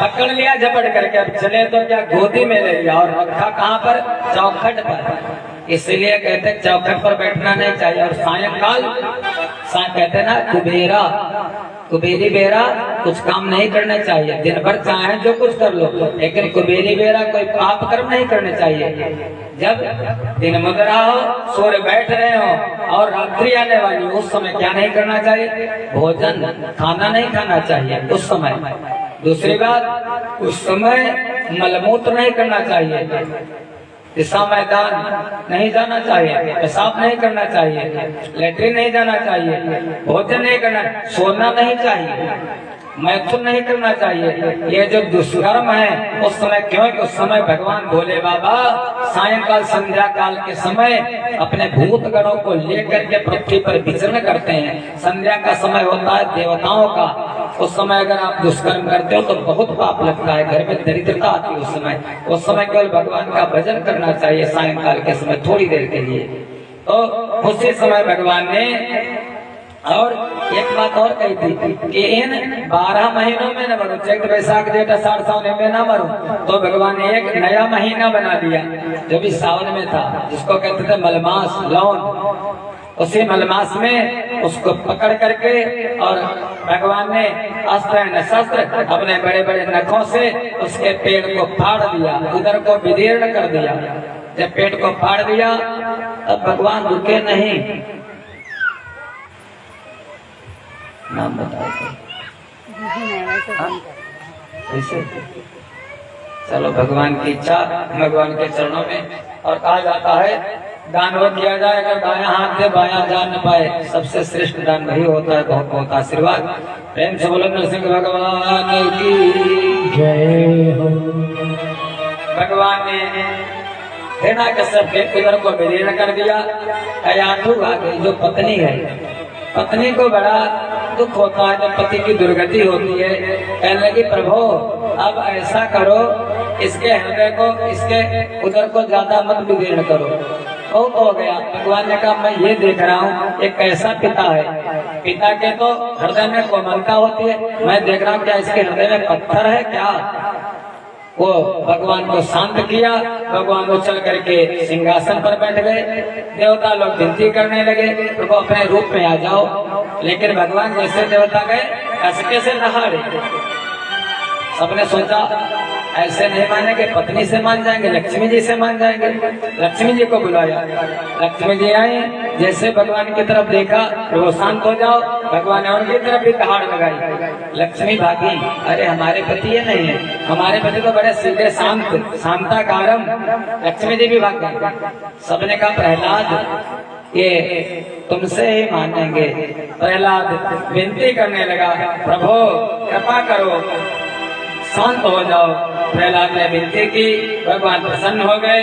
पकड़ लिया झपट करके। अब चले तो क्या गोदी में ले लिया और रखा कहाँ पर? चौखट पर। इसलिए कहते चौखट पर बैठना नहीं चाहिए। और सायंकाल कहते ना कुबेरा, कुबेरी बेरा कुछ काम नहीं करना चाहिए। दिन भर चाहे जो कुछ कर लो, लेकिन कुबेरी बेरा कोई पाप कर्म नहीं करने चाहिए। जब दिन मुद्रा हो, सूर्य बैठ रहे हो और रात्रि आने वाली, उस समय क्या नहीं करना चाहिए? भोजन खाना नहीं खाना चाहिए उस समय। दूसरी बात, उस समय मलमूत्र नहीं करना चाहिए, दिशा मैदान नहीं जाना चाहिए, पेशाब नहीं करना चाहिए, लेटरिन नहीं जाना चाहिए, भोजन नहीं करना, सोना नहीं चाहिए, मैथुन नहीं करना चाहिए। ये जो दुष्कर्म है उस समय, क्योंकि उस समय भगवान भोले बाबा सायंकाल संध्या काल के समय अपने भूत गणों को लेकर के पृथ्वी पर विचरण करते हैं। संध्या का समय होता है देवताओं का। उस समय अगर आप दुष्कर्म करते हो तो बहुत पाप लगता है, घर में दरिद्रता आती है। उस समय केवल भगवान का भजन करना चाहिए सायंकाल के समय थोड़ी देर के लिए। तो उसी समय भगवान ने और एक बात और कही थी कि इन 12 महीनों में न मरूं, चैत्र वैशाख जेठ आषाढ़ सावन में ना मरूं। तो भगवान ने एक नया महीना बना दिया जो भी सावन में था, जिसको कहते थे मलमास, लौन। उसी मलमास में उसको पकड़ करके और भगवान ने अस्त्र न शस्त्र अपने बड़े बड़े नखों से उसके पेट को फाड़ दिया, उधर को विदीर्ण कर दिया। जब पेट को फाड़ दिया तब भगवान रुके नहीं। नाम बताओ ऐसे। चलो भगवान की इच्छा भगवान के चरणों में। और कहा जाता है दान वो किया जाए अगर दाया हाथ से बायां जान न पाए, सबसे श्रेष्ठ दान वही होता है। बहुत बहुत आशीर्वाद। प्रेम से बोलो नरसिंह भगवान की जय हो। भगवान ने हिरण्यकश्यप के उदर को विदीर्ण कर दिया। कयाधु आ गई जो पत्नी है। पत्नी को बड़ा दुख होता है जब पति की दुर्गति होती है। कहने लगी प्रभु अब ऐसा करो, इसके हृदय को, इसके उदर को ज्यादा मत विदीर्ण करो। बहुत हो गया। भगवान ने कहा मैं ये देख रहा हूँ एक कैसा पिता है। पिता के तो हृदय में कोमलता होती है, मैं देख रहा हूँ क्या इसके हृदय में पत्थर है क्या? वो भगवान को शांत किया। भगवान वो चल करके सिंहासन पर बैठ गए। देवता लोग विनती करने लगे, प्रभु अपने रूप में आ जाओ। लेकिन भगवान जैसे देवता गए ऐसे से दहाड़े। सबने सोचा ऐसे नहीं मानेंगे, पत्नी से मान जाएंगे, लक्ष्मी जी से मान जाएंगे। लक्ष्मी जी को बुलाया, लक्ष्मी जी आई, जैसे भगवान की तरफ देखा वो शांत हो जाओ। भगवान ने उनकी तरफ भी दहाड़ लगाई। लक्ष्मी भागी, अरे हमारे पति ये नहीं है, हमारे पति तो बड़े सीधे शांत शांताकारम। लक्ष्मी जी भी भाग गई। सबने कहा प्रहलाद ये तुमसे ही मानेंगे। प्रहलाद विनती करने लगा, प्रभु कृपा करो, शांत हो जाओ। प्रहलाद ने विनती की, भगवान प्रसन्न हो गए।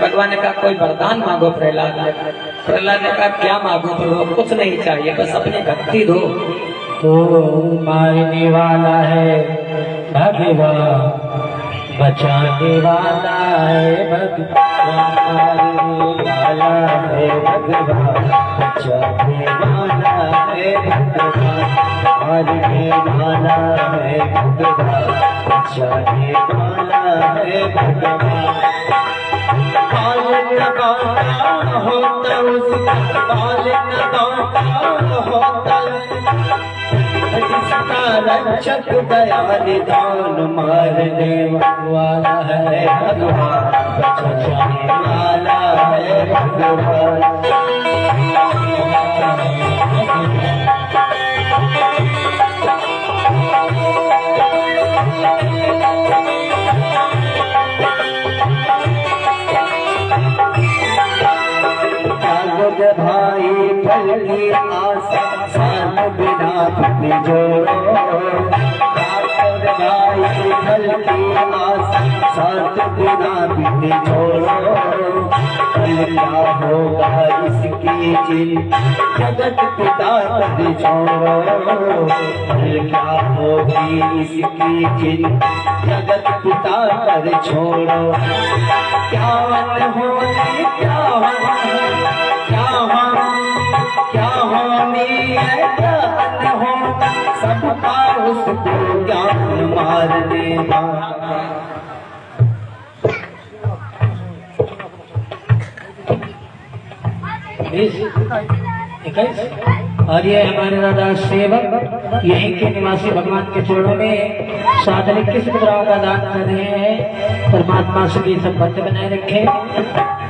भगवान ने कहा कोई वरदान मांगो। प्रहलाद ने कहा क्या मांगो प्रभु, कुछ नहीं चाहिए, बस अपनी भक्ति दो। तो मारने वाला है भगवान, बचाने वाला है भगवान, मारने वाला है भगवान, बचाने वाला है भगवान, मारने वाला है भगवान, बचाने वाला है भगवान। पालन बाता होता उसका, पालन बाता होता जिसका रक्षक दयाल दान, मारने वाला है भगवान, बचाने वाला है भगवान। भाई फल की आशा साल बिना अपने जोड़ो, भाई फल की आशा साथ बिना अपने जोड़ो। कल क्या होगा इसकी चिंता जगत पिता कर छोड़ो, कल क्या होगी इसकी चिंता जगत पिता कर छोड़ो। क्या होने क्या होनी है क्या न हो, सबका उसको ज्ञान मारने वाला। और ये हमारे दादा सेवक यहीं के निवासी भगवान के चरणों में साधन 21 मुद्राओं का दान कर रहे हैं। परमात्मा सुखी संबंध बनाए रखे।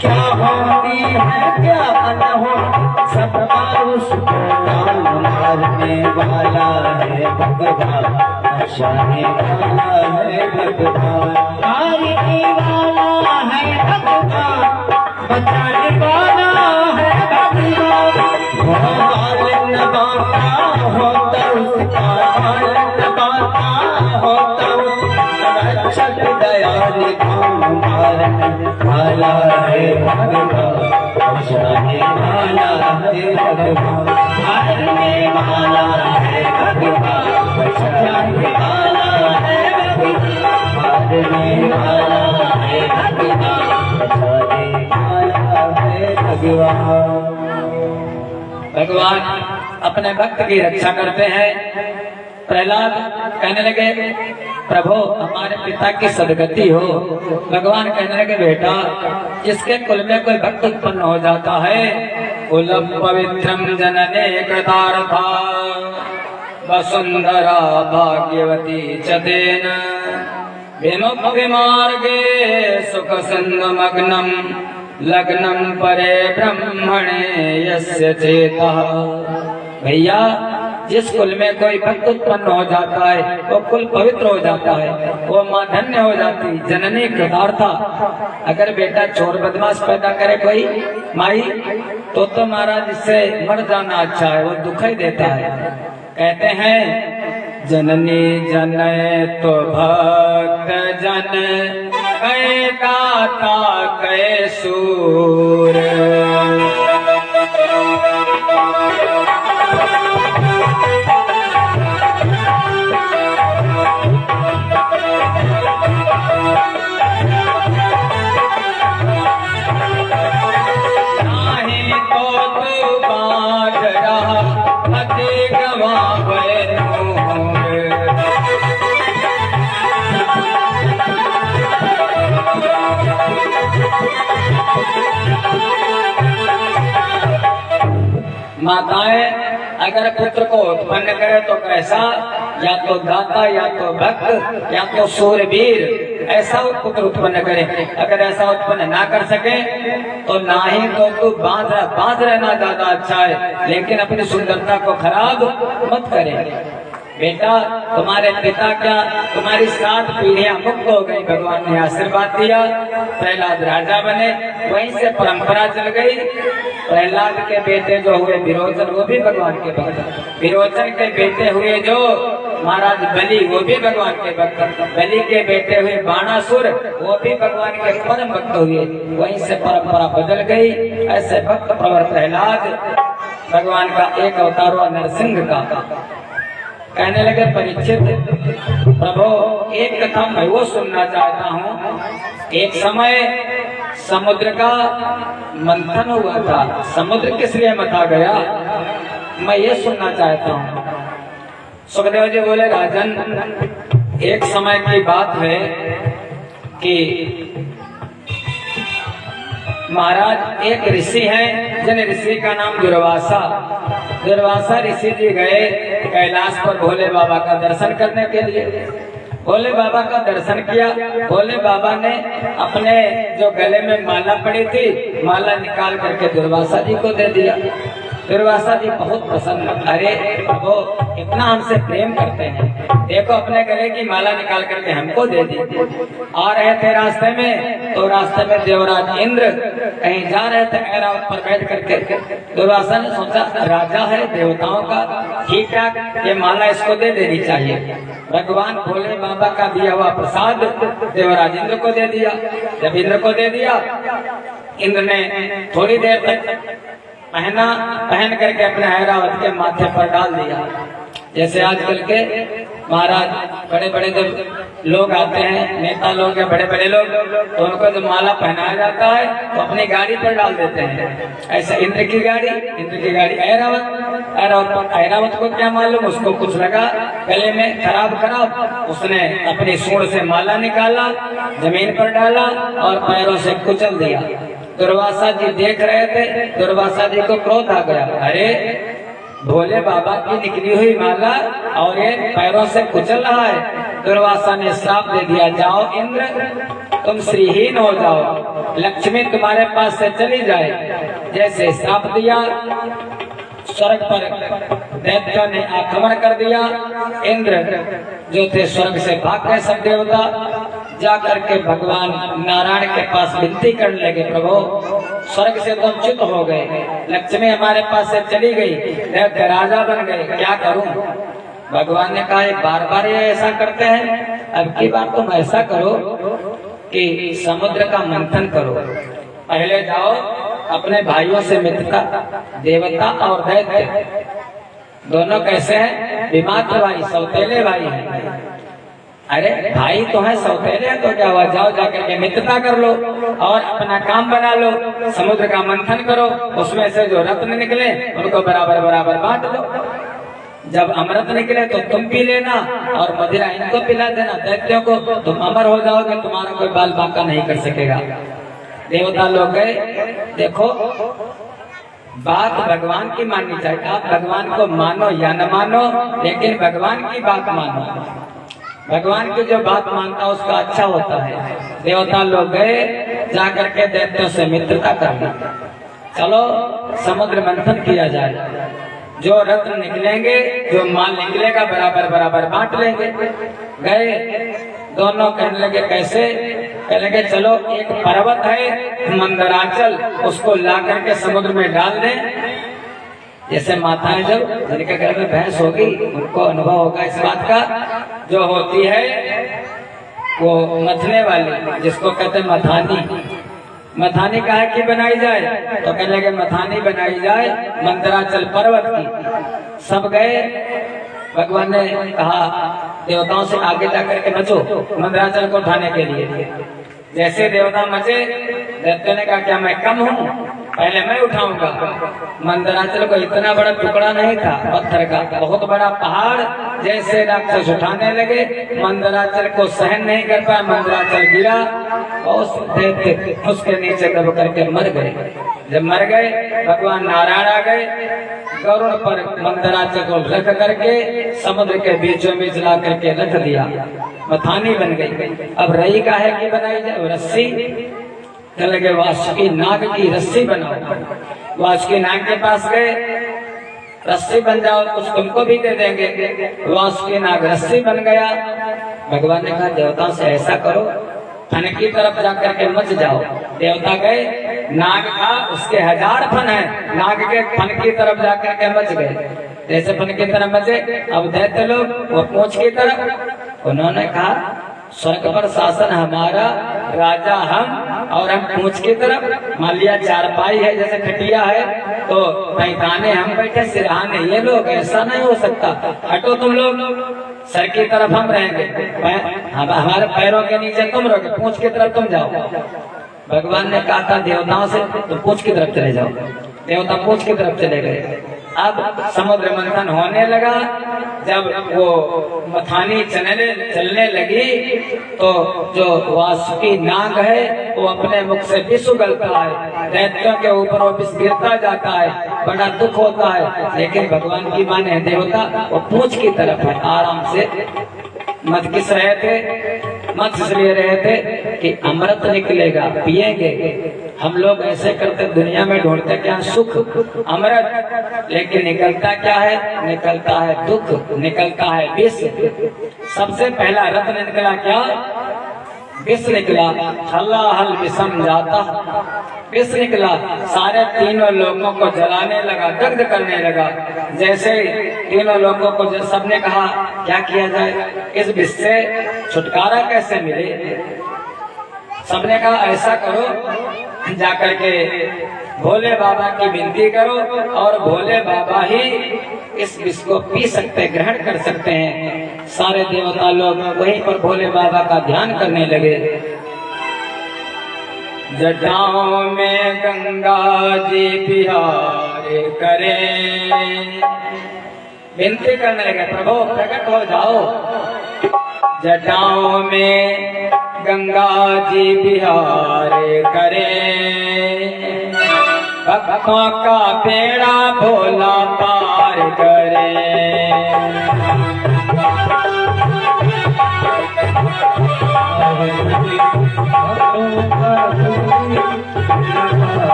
क्या होनी है क्या न हो, सबका उसको ज्ञान मारने वाला है भगवान, बचाने वाला है भगवान, मारने वाला है भगवान, बचाने वाला है भगवान। पालन बाता होता उसका, पालन बाता होता उसका, रक्षक दयाल दान, मारने वाला है भगवान, बचाने वाला है भगवान, मारने वाला है भगवान, बचाने वाला है भगवान, मारने वाला है भगवान, बचाने वाला है भगवान। भगवान अपने भक्त की रक्षा करते हैं। प्रहलाद कहने लगे प्रभु हमारे पिता की सदगति हो। भगवान कहने लगे बेटा जिसके कुल में कोई भक्त उत्पन्न हो जाता है, कुलम पवित्रम जनने कृतार्था वसुंधरा भाग्यवती च तेन विमुक्ति मार्गे सुख सिंधु मग्नम लग्नम परे ब्रह्मणे यस्य चेता। भैया जिस कुल में कोई भक्त उत्पन्न हो जाता है वो कुल पवित्र हो जाता है, वो माँ धन्य हो जाती, जननी कृतार्था। अगर बेटा चोर बदमाश पैदा करे कोई माई तो महाराज इससे मर जाना अच्छा है, वो दुख ही देता है। कहते हैं जननी जनय तो भक्त जन कै दाता कै सूर। माताएं अगर पुत्र को उत्पन्न करे तो कैसा, या तो दाता, या तो भक्त, या तो सूरवीर, ऐसा पुत्र उत्पन्न करे। अगर ऐसा उत्पन्न ना कर सके तो ना ही तो तू बांझ रहना ज्यादा अच्छा है, लेकिन अपनी सुंदरता को खराब मत करे। बेटा तुम्हारे पिता क्या, तुम्हारी 7 पीढ़ियां मुक्त हो गई, भगवान ने आशीर्वाद दिया, प्रहलाद राजा बने, वहीं से परंपरा चल गई। प्रहलाद के बेटे जो हुए विरोचन, वो भी भगवान के भक्त। विरोचन के बेटे हुए जो महाराज बलि, वो भी भगवान के भक्त। बलि के बेटे हुए बाणासुर, वो भी भगवान के परम भक्त हुए। वहीं से परंपरा बदल गई। ऐसे भक्त प्रवर प्रहलाद भगवान का एक अवतार हुआ नरसिंह का। कहने लगे परीक्षित, प्रभु एक कथा मैं वो सुनना चाहता हूँ। एक समय समुद्र का मंथन हुआ था, समुद्र किस लिए मथा गया, मैं ये सुनना चाहता हूँ। सुखदेव जी बोले, राजन एक समय की बात है कि महाराज एक ऋषि हैं, जिन ऋषि का नाम दुर्वासा। दुर्वासा ऋषि जी गए कैलाश पर भोले बाबा का दर्शन करने के लिए। भोले बाबा का दर्शन किया। भोले बाबा ने अपने जो गले में माला पड़ी थी, माला निकाल करके दुर्वासा जी को दे दिया। दुर्वासा जी बहुत प्रसन्न, अरे प्रभु इतना हमसे प्रेम करते हैं, देखो अपने गले की माला निकाल करके हमको दे दी। आ रहे थे रास्ते में, तो रास्ते में देवराज इंद्र कहीं जा रहे थे ऐरावत पर बैठ करके। दुर्वासा ने सोचा राजा है देवताओं का, ठीक ठाक ये माला इसको दे देनी चाहिए। भगवान भोले बाबा का दिया हुआ प्रसाद देवराज इंद्र को दे दिया। जब इंद्र को दे दिया, इंद्र ने थोड़ी देर तक पहन करके अपने ऐरावत के माथे पर डाल दिया। जैसे आजकल के महाराज बड़े बड़े जब लोग आते हैं, नेता लोग या बड़े बड़े लोग, तो उनको जब माला पहनाया जाता है तो अपनी गाड़ी पर डाल देते हैं। ऐसे इंद्र की गाड़ी ऐरावत को क्या मालूम, उसको कुछ लगा गले में खराब, उसने अपनी सूंड से माला निकाला, जमीन पर डाला और पैरों से कुचल दिया। दुर्वासा जी देख रहे थे, दुर्वासा जी को क्रोध आ गया, अरे भोले बाबा की निकली हुई माला और ये पैरों से कुचल रहा है। दुर्वासा ने श्राप दे दिया, जाओ इंद्र तुम श्रीहीन हो जाओ, लक्ष्मी तुम्हारे पास से चली जाए। जैसे श्राप दिया, स्वर्ग पर दैत्यों ने आक्रमण कर दिया। इंद्र जो थे स्वर्ग से भाग गए सब देवता, जाकर के भगवान नारायण के पास विनती करने लगे, प्रभु स्वर्ग से तुम च्युत हो गए, लक्ष्मी हमारे पास से चली गई, दैत्य राजा बन गए, क्या करूं। भगवान ने कहा बार ये ऐसा करते हैं, अब की बार तुम ऐसा करो कि समुद्र का मंथन करो। पहले जाओ अपने भाइयों से मित्रता, देवता और दैत्य दोनों कैसे हैं, विमात्र भाई, सौतेले भाई हैं। अरे भाई तो है, सौतेले तो क्या हुआ, जाओ जाकर के मित्रता कर लो और अपना काम बना लो, समुद्र का मंथन करो, उसमें से जो रत्न निकले उनको बराबर बांट दो। जब अमृत निकले तो तुम पी लेना और मदिरा इनको पिला देना, दैत्यों को तुम अमर हो जाओगे, तुम्हारा कोई बाल बांका नहीं कर सकेगा। देवता लोग गए, देखो बात भगवान की माननी चाहिए, आप भगवान को मानो या न मानो, लेकिन भगवान की बात मानो। भगवान की जो बात मानता है उसका अच्छा होता है। देवता लोग गए, जाकर के दैत्यों से मित्रता कर ली, चलो समुद्र मंथन किया जाए, जो रत्न निकलेंगे, जो माल निकलेगा बराबर बांट लेंगे। गए दोनों, कहने लगे कैसे, कहने लगे चलो एक पर्वत है मंदराचल, उसको ला करके समुद्र में डाल दें। जैसे माताएं जब जिनके घर में भैंस होगी उनको अनुभव होगा इस बात का, जो होती है वो मथने वाली, जिसको कहते हैं मथानी काहे की बनाई जाए, तो कहने लगे मथानी बनाई जाए मंदराचल पर्वत की। सब गए, भगवान ने कहा देवताओं से आगे जाकर के मचो मंदराचल को उठाने के लिए। जैसे देवता मचे, दैत्य ने कहा क्या मैं कम हूँ, पहले मैं उठाऊंगा। मंदराचल को इतना बड़ा टुकड़ा नहीं था पत्थर का, बहुत बड़ा पहाड़, जैसे राक्षस उठाने लगे मंदराचल को सहन नहीं कर पाया, मंदराचल गिरा और दैत्य उसके नीचे दब करके मर गए। जब मर गए भगवान नारायण आ गए, गरुड़ पर मंदराचल को रख करके समुद्र के बीचों बीच ला करके रख दिया, मथानी बन गई। अब रही का है कि बनाई जाए रस्सी, लगे वासुकी नाग की रस्सी बनाओ। वासुकी नाग के पास गए, रस्सी बन जाओ कुछ तुमको भी दे देंगे। वासुकी नाग रस्सी बन गया। भगवान ने कहा देवताओं से ऐसा करो, फन की तरफ जाकर के मच जाओ। देवता गए, नाग था उसके 1000 फन है, नाग के फन की तरफ जाकर के मच गए। जैसे फन की तरफ मचे, अब दैत्य लोग वो पूंछ की तरफ। उन्होंने कहा स्वर्ग पर शासन हमारा, राजा हम, और हम पूंछ की तरफ। मान लिया चारपाई है जैसे खटिया है, तो पैखाने हम बैठे, सिरहाने ये लोग, ऐसा नहीं हो सकता। हटो तुम लोग, सर की तरफ हम रहेंगे, हमारे पैरों के नीचे तुम रहोगे, पूंछ की तरफ तुम जाओ। भगवान ने कहा था देवताओं से तो पूंछ की तरफ चले जाओ। देवता पूंछ की तरफ चले गए। अब समुद्र मंथन होने लगा। जब वो मथानी चलने लगी तो जो वासुकी नाग है वो अपने मुख से विष उगलता है, दैत्यों के ऊपर वो विष गिरता जाता है, बड़ा दुख होता है। लेकिन भगवान की माने देवता वो पूंछ की तरफ है, आराम से मत किस रहे थे, मत इसलिए रहे थे कि अमृत निकलेगा, पिएंगे। हम लोग ऐसे करते, दुनिया में ढूंढते क्या सुख, अमृत, लेकिन निकलता क्या है, निकलता है दुख, निकलता है विष। सबसे पहला रत्न निकला क्या, विष निकला। हल्ला हल विषम जाता, विष निकला, सारे तीनों लोगों को जलाने लगा, दग्ध करने लगा। जैसे तीनों लोगों को सबने कहा क्या किया जाए, इस विष से छुटकारा कैसे मिले। सबने कहा ऐसा करो, जाकर के भोले बाबा की विनती करो और भोले बाबा ही इस विष को पी सकते, ग्रहण कर सकते हैं। सारे देवता लोग वहीं पर भोले बाबा का ध्यान करने लगे। जटाओं में गंगा जी बिहार करें, विनती करने लगे प्रभु प्रकट हो जाओ। जटाओं में गंगा जी बिहार करें, भक्तों का बेड़ा भोला पार करे।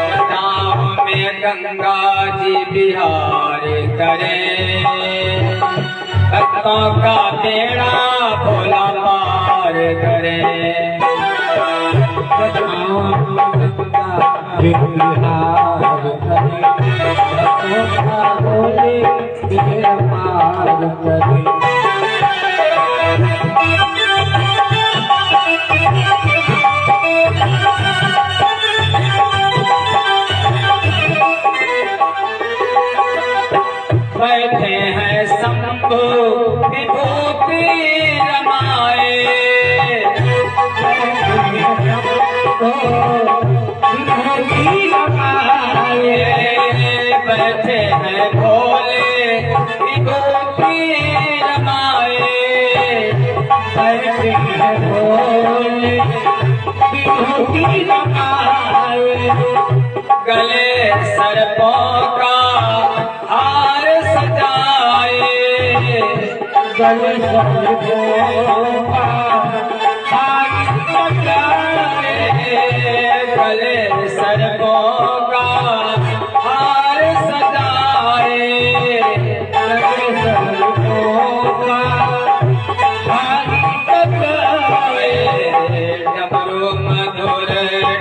जटाओं में गंगा जी बिहार करे, भक्तों का बेड़ा भोला पार करे। बैठे हैं शंभु विभूति रमाए, बैठे हैं भोले विभूति रमाए, बैठे हैं भोले विभूति रमाए। गले सर्पों का हार सजाए, गले सर्पों का हार सजाए, गले सर्पों का हार सजाए, गले सर्पों का हार सजाए। डमरू मधुर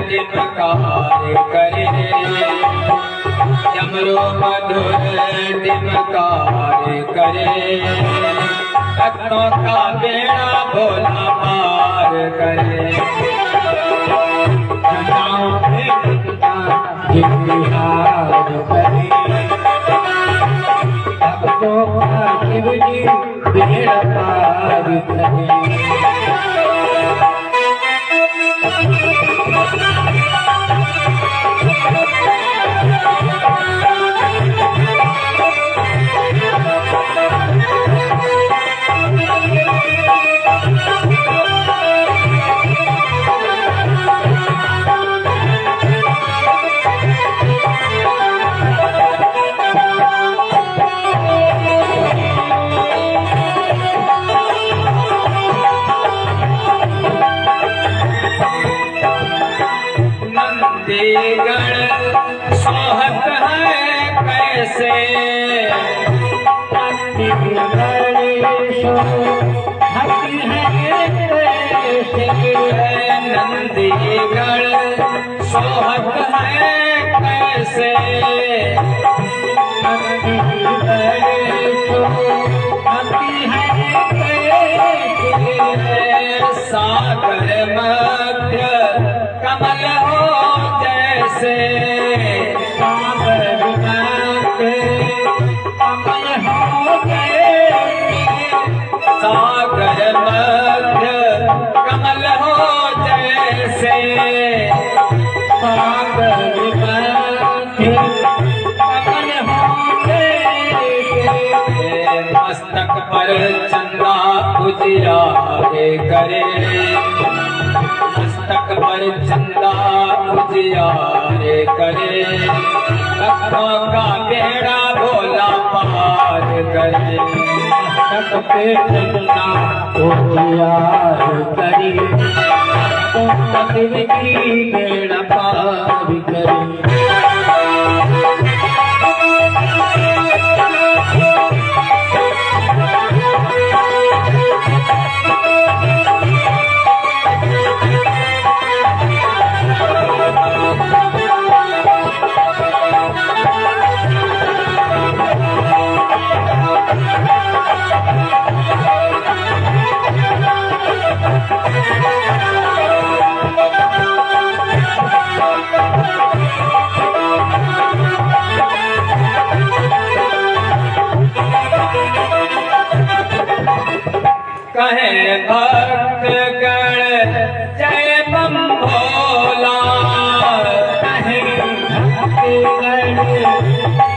टिपकार करे, डमरू मधुर टिपकार करे, भक्तों का बेड़ा भोला पार करे। जटाओं में गंगा जी बिहार करे, भक्तों का शिव जी बेड़ा पार करे। गणेशो भक्ति है कैसे, नंदीगढ़ सोहत है कैसे, भक्ति गणेशो भक्ति है कैसे, सागर मध्य कमल हो जैसे, सागर मध्य कमल हो जैसे, सागर मध्य कमल हो जैसे, सागर मध्य कमल हो जैसे, मस्तक पर चंदा उजियारे करे, मस्तक पर चंदा उजियारे करे, भक्तों का बेड़ा भोला पार करे, तक पे चलना उजियार करी, तो पृथ्वी की बेड़ा पार करी। कहे भक्त गण जय बम भोला, कहे भक्त गण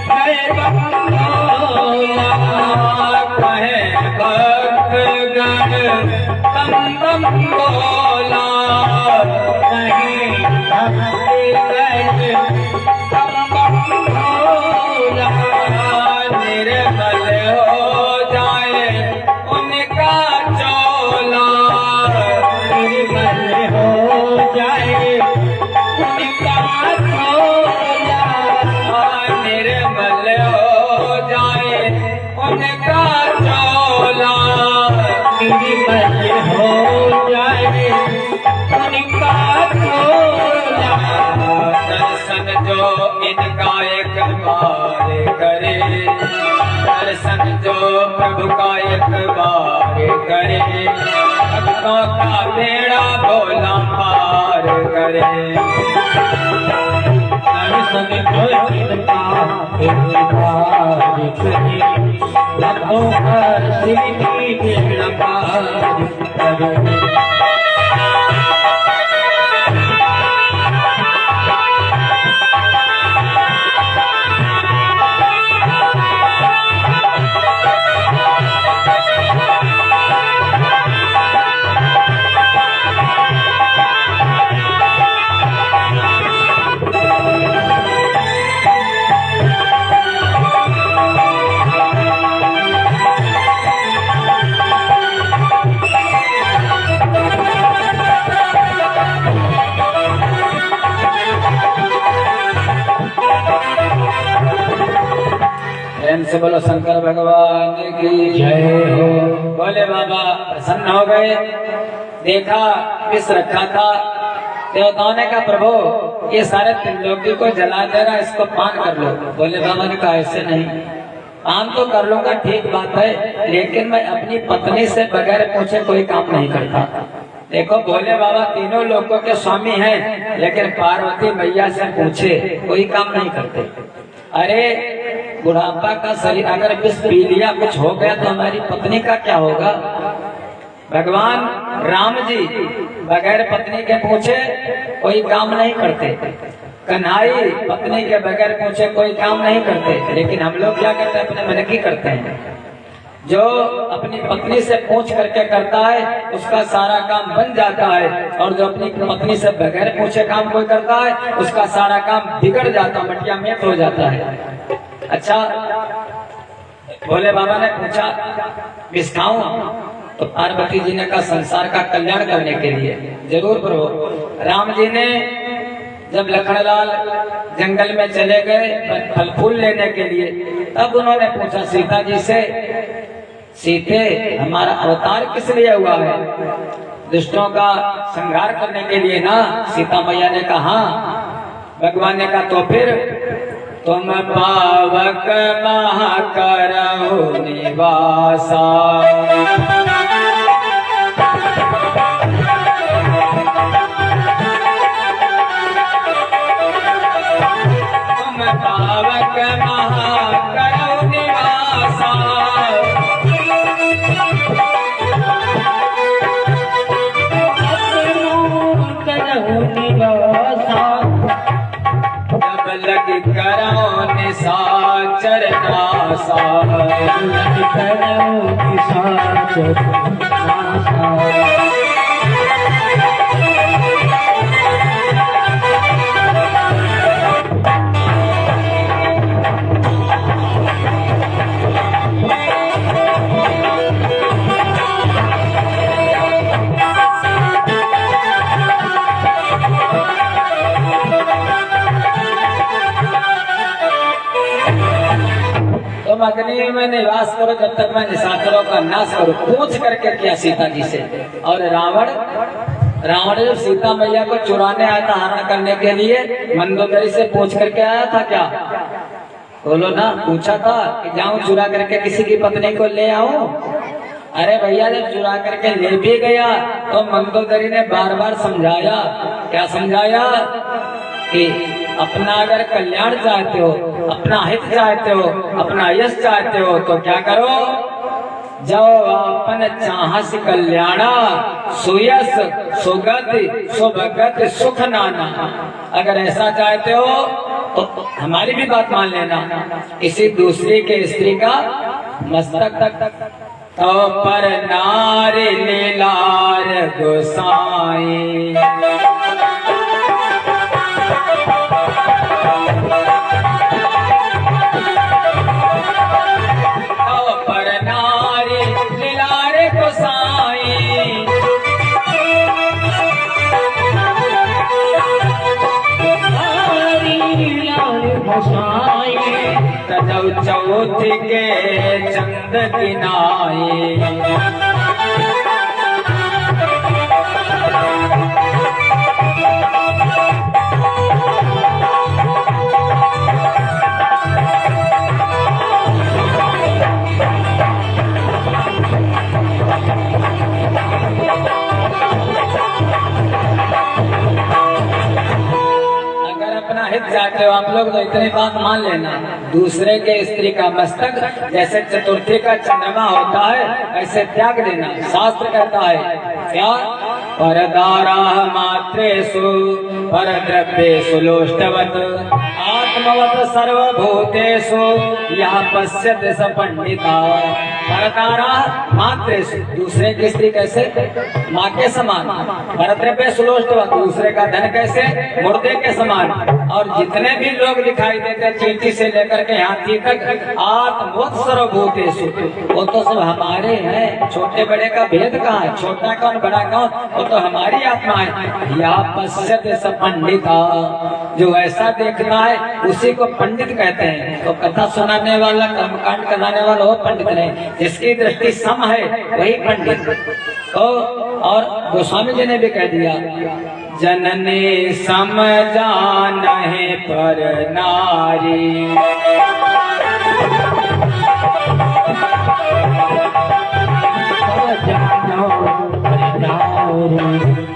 जय बम भोला, कहे भक्त गण बम बम भोला, कहे भक्त गण बम बम भोला, निर्मल हो जाए उनका चोला, निर्मल हो जाए उनका चोला, निर्मल हो जाए उनका चोला, निर्मल हो जाए उनका चोला, दर्शन जो इनका एक बार करे, दर्शन जो प्रभु का एक बार करे, भक्तों का बेड़ा भोला पार करे, दर्शन जो इनका एक बार करे, भक्तों का श्री बेड़ा पार करे। प्रेम से बोलो शंकर भगवान की जय हो। बोले बाबा प्रसन्न हो गए, देखा विष रखा था, देवताओं ने कहा प्रभु ये सारे त्रिलोकी को जला देगा, इसको पान कर लो। बोले बाबा ने कहा ऐसे नहीं, पान तो कर लूंगा ठीक बात है, लेकिन मैं अपनी पत्नी से बगैर पूछे कोई काम नहीं करता। देखो भोले बाबा तीनों लोगों के स्वामी हैं, लेकिन पार्वती मैया से पूछे कोई काम नहीं करते। अरे बुढ़ापा का शरीर अगर विष पी लिया कुछ हो गया तो हमारी पत्नी का क्या होगा। भगवान राम जी बगैर पत्नी के पूछे कोई काम नहीं करते, कन्हई पत्नी के बगैर पूछे कोई काम नहीं करते, लेकिन हम लोग क्या करते हैं, अपने मन की करते हैं। जो अपनी पत्नी से पूछ करके करता है उसका सारा काम बन जाता है, और जो अपनी पत्नी से बगैर पूछे काम कोई करता है उसका सारा काम बिगड़ जाता, मटिया में हो जाता है। अच्छा भोले बाबा ने पूछा विष खाऊं, तो पार्वती जी ने कहा संसार का कल्याण करने के लिए जरूर प्रभु। राम जी ने जब लखनलाल जंगल में चले गए फल फूल लेने के लिए, तब उन्होंने पूछा सीता जी से सीते हमारा अवतार किस लिए हुआ है? दुष्टों का संहार करने के लिए ना। सीता मैया ने कहा, भगवान ने कहा तो फिर तुम पावक महाकरहु निवासा, तुम पावक महाकरहु निवासा, जब लग करो निशाचर नासा, लग करो निशाचर नासा। तुम अग्नि में निवास करो जब तक मैं निशाचरों का नाश करूं। पूछ करके किया सीता जी से। और रावण जब सीता मैया को चुराने आया था, हरण करने के लिए, मंदोदरी से पूछ करके आया था क्या? बोलो ना, पूछा था कि जाऊं चुरा करके किसी की पत्नी को ले आऊं? अरे भैया, जब चुरा करके ले भी गया तो मंदोदरी ने बार बार समझाया। क्या समझाया? कि अपना अगर कल्याण चाहते हो, अपना हित चाहते हो, अपना यश चाहते हो तो क्या करो? जो अपन चाहस कल्याणा, सुयस सुगति सुभगत सुख नाना। अगर ऐसा चाहते हो तो हमारी भी बात मान लेना। किसी दूसरी के स्त्री का मस्तक तक तो पर नारी लीलार गोसाई, चौथ के चंद किनाए, चाहते हो आप लोग तो इतनी बात मान लेना। दूसरे के स्त्री का मस्तक जैसे चतुर्थी का चंद्रमा होता है, ऐसे त्याग देना। शास्त्र कहता है क्या? परदारा मात्रेषु परद्रव्येषु लोष्टवत् आत्मवत् सर्वभूतेषु यः पश्यति स पंडिता। परदारा मात्रेषु, दूसरे की स्त्री कैसे? माँ के समान। परद्रव्येषु लोष्टवत्, दूसरे का धन कैसे? मुर्दे के समान। और जितने भी लोग दिखाई देते, चींटी से लेकर के हाथी तक, आत्मवत् सर्वभूतेषु, वो तो सब हमारे हैं। छोटे बड़े का भेद कहाँ है? छोटा कौन बड़ा कौन? वो तो हमारी आत्मा है। या पश्यते स पंडिता, जो ऐसा देखना है उसी को पंडित कहते हैं। तो कथा सुनाने वाला, कर्मकांड कराने वाला वो पंडित नहीं, जिसकी दृष्टि सम है वही पंडित। तो और गोस्वामी जी ने भी कह दिया, जननी समझान है पर नारी,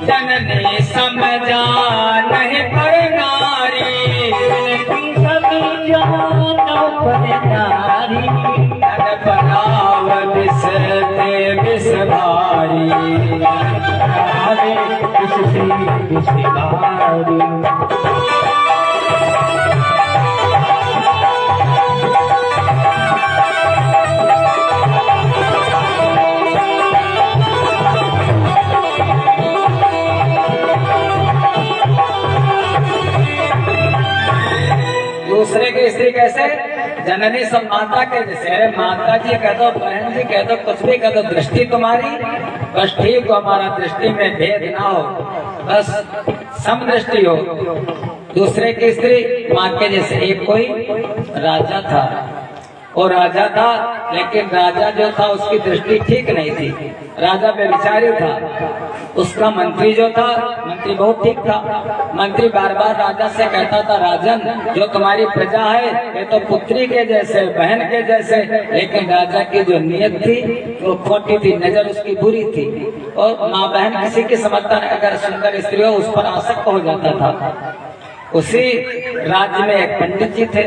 जननी समझान है पर नारी, बनाव बिसते बिस भारी, दूसरे की स्त्री कैसे? जननी सब माता के जैसे। अरे माता जी कह दो, बहन जी कह दो, कुछ भी कह दो, दृष्टि तुम्हारी बस ठीक हो, हमारा दृष्टि में भेद ना हो, बस सम दृष्टि हो। दूसरे की स्त्री माँ के जैसे। एक कोई राजा था, वो राजा था, लेकिन राजा जो था उसकी दृष्टि ठीक नहीं थी, राजा बेविचारी था। उसका मंत्री जो था, मंत्री बहुत ठीक था। मंत्री बार बार राजा से कहता था, राजन जो तुम्हारी प्रजा है ये तो पुत्री के जैसे, बहन के जैसे, लेकिन राजा की जो नियत थी वो खोटी थी, नजर उसकी बुरी थी। और माँ बहन किसी की समझता नहीं, अगर सुंदर स्त्री हो उस पर आसक्त हो जाता था। उसी राज्य में एक पंडित जी थे।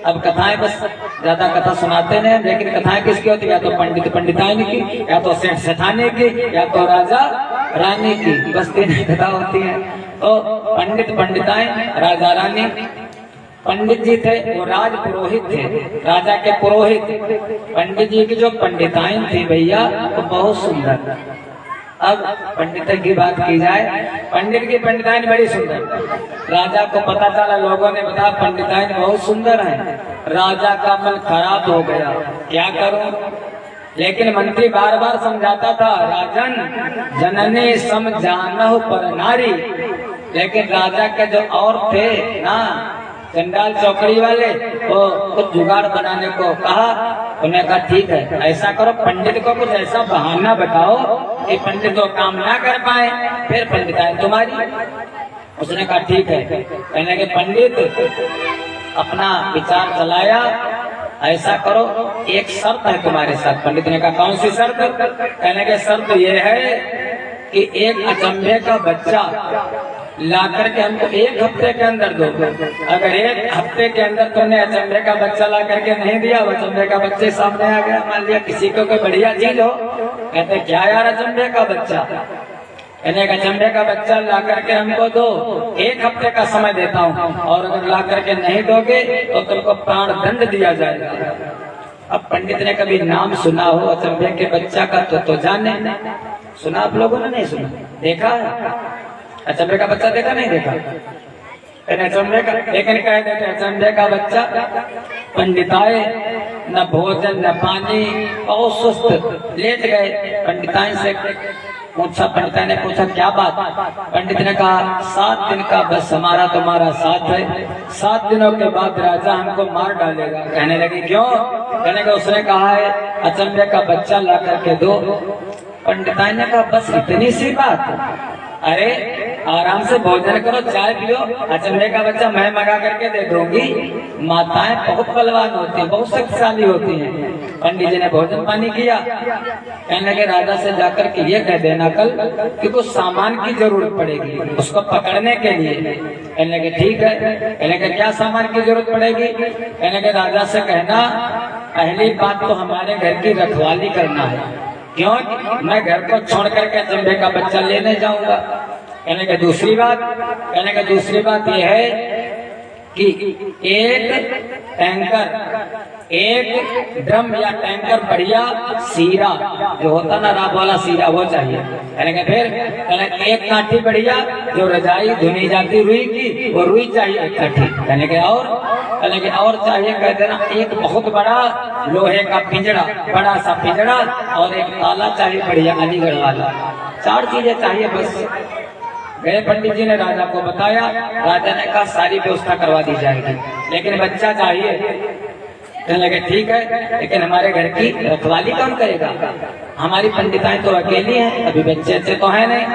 अब कथाएं बस ज्यादा कथा सुनाते नहीं, लेकिन कथाएं किसकी होती है? या तो पंडित पंडिताइन की, या तो सेठ सेठानी की, या तो राजा रानी की, बस तीन कथा होती है। तो पंडित पंडिताइन, राजा रानी। पंडित जी थे वो राज पुरोहित थे, राजा के पुरोहित। पंडित जी की जो पंडिताइन थी भैया वो बहुत सुंदर। अब पंडित की बात की जाए, पंडित की पंडिताइन बड़ी सुंदर। राजा को पता चला, लोगों ने बताया पंडिताइन बहुत सुंदर है। राजा का मन खराब हो गया, क्या करूं? लेकिन मंत्री बार बार समझाता था, राजन जननी सम जानहु पर नारी। लेकिन राजा के जो और थे ना चंडाल चौकड़ी वाले, वो कुछ जुगाड़ बनाने को कहा। उन्हें कहा ठीक है, ऐसा करो पंडित को कुछ ऐसा बहाना बताओ कि पंडित तो काम ना कर पाए, फिर पंडिताइन तुम्हारी। उसने कहा ठीक है। कहने के पंडित अपना विचार चलाया, ऐसा करो एक शर्त है तुम्हारे साथ। पंडित ने कहा कौन सी शर्त? कहने के शर्त ये है कि एक अचंभे का बच्चा ला करके हमको एक हफ्ते के अंदर दो। अगर एक हफ्ते के अंदर तुमने अचंभे का बच्चा ला करके नहीं दिया, अचंभे का बच्चे सामने आ गया, मान लिया किसी को कोई बढ़िया चीज हो, कहते क्या यार अचंभे का बच्चा? कहने का अचंभे का बच्चा ला करके हमको दो, एक हफ्ते का समय देता हूँ, और अगर ला करके नहीं दोगे तो तुमको प्राण दंड दिया जाएगा। अब पंडित ने कभी नाम सुना हो अचंभे के बच्चा का तो जाने, सुना आप लोगों ने? नहीं सुना, देखा है अचंभे का बच्चा? देखा नहीं देखा? अचंभे का, लेकिन कह देते अचंभे का बच्चा। पंडिताए न भोजन न पानी, और सुस्त लेट गए। पंडिताइन से पूछा, पंडिताइन ने पूछा क्या बात? पंडित ने कहा 7 दिन का बस हमारा तुम्हारा साथ है, 7 दिनों के बाद राजा हमको मार डालेगा। कहने लगी क्यों? कहने का उसने कहा है अचंभे का बच्चा ला करके दो। पंडिताइन ने कहा बस इतनी सी बात? अरे आराम से भोजन करो, चाय पियो, अचंभे का बच्चा मैं मंगा करके दे दूंगी। माताएं बहुत बलवान होती हैं, बहुत शक्तिशाली होती हैं। पंडित जी ने भोजन पानी किया। कहने लगे राजा से जाकर के ये कह देना कल कि कुछ सामान की जरूरत पड़ेगी उसको पकड़ने के लिए। कहने लगे ठीक है। कहने लगे क्या सामान की जरूरत पड़ेगी? कहने लगे राजा से कहना पहली बात तो हमारे घर की रखवाली करना है, क्यों? मैं घर को छोड़ करके अचंभे का बच्चा लेने जाऊंगा। कहने का दूसरी बात? कहने का दूसरी बात यह है कि एक टैंकर, एक ड्रम या टैंकर बढ़िया सीरा जो होता ना राब वाला सीरा वो चाहिए। कहने का फिर? कहने एक काठी बढ़िया जो रजाई धुनी जाती रुई की, वो रुई चाहिए एक काठी। कहने के और? कहने के और चाहिए कह देना एक बहुत बड़ा लोहे का पिंजड़ा, बड़ा सा पिंजड़ा, और एक ताला चाहिए बढ़िया अलीगढ़ वाला। 4 चीजें चाहिए बस। गए पंडित जी ने राजा को बताया, राजा ने कहा सारी व्यवस्था करवा दी जाएगी, लेकिन बच्चा चाहिए। कहने लगे ठीक है, लेकिन हमारे घर की रखवाली कौन करेगा? हमारी पंडिताएं तो अकेली हैं, अभी बच्चे अच्छे तो है नहीं।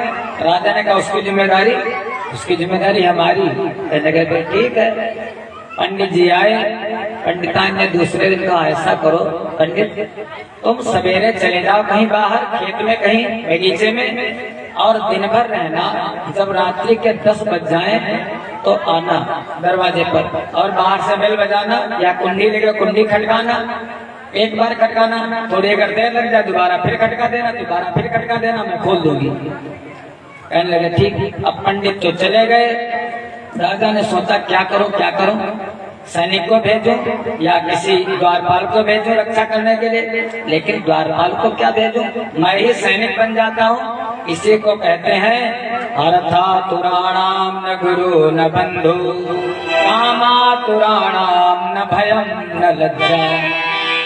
राजा ने कहा उसकी जिम्मेदारी हमारी। कहने लगे ठीक है। पंडित जी आए, पंडिताइन ने दूसरे दिन कहा ऐसा करो पंडित तुम सवेरे चले जाओ कहीं बाहर, खेत में कहीं बगीचे में, और दिन भर रहना। जब रात्रि के 10 बज जाए तो आना दरवाजे पर, और बाहर से बेल बजाना या कुंडी लेकर कुंडी खटकाना। एक बार खटकाना, थोड़ी अगर देर लग जाए दोबारा फिर खटका देना, दोबारा फिर खटका देना, मैं खोल दूंगी। कहने लगे ठीक। अब पंडित तो चले गए। राजा ने सोचा क्या करूं क्या करूं, सैनिक को भेजूं या किसी द्वारपाल को भेजूं रक्षा करने के लिए, लेकिन द्वारपाल को क्या भेजूं? मैं ही सैनिक बन जाता हूं। इसी को कहते हैं अर्थातुराणाम न गुरु न बंधु, कामातुराणाम न भयम न लज्जा।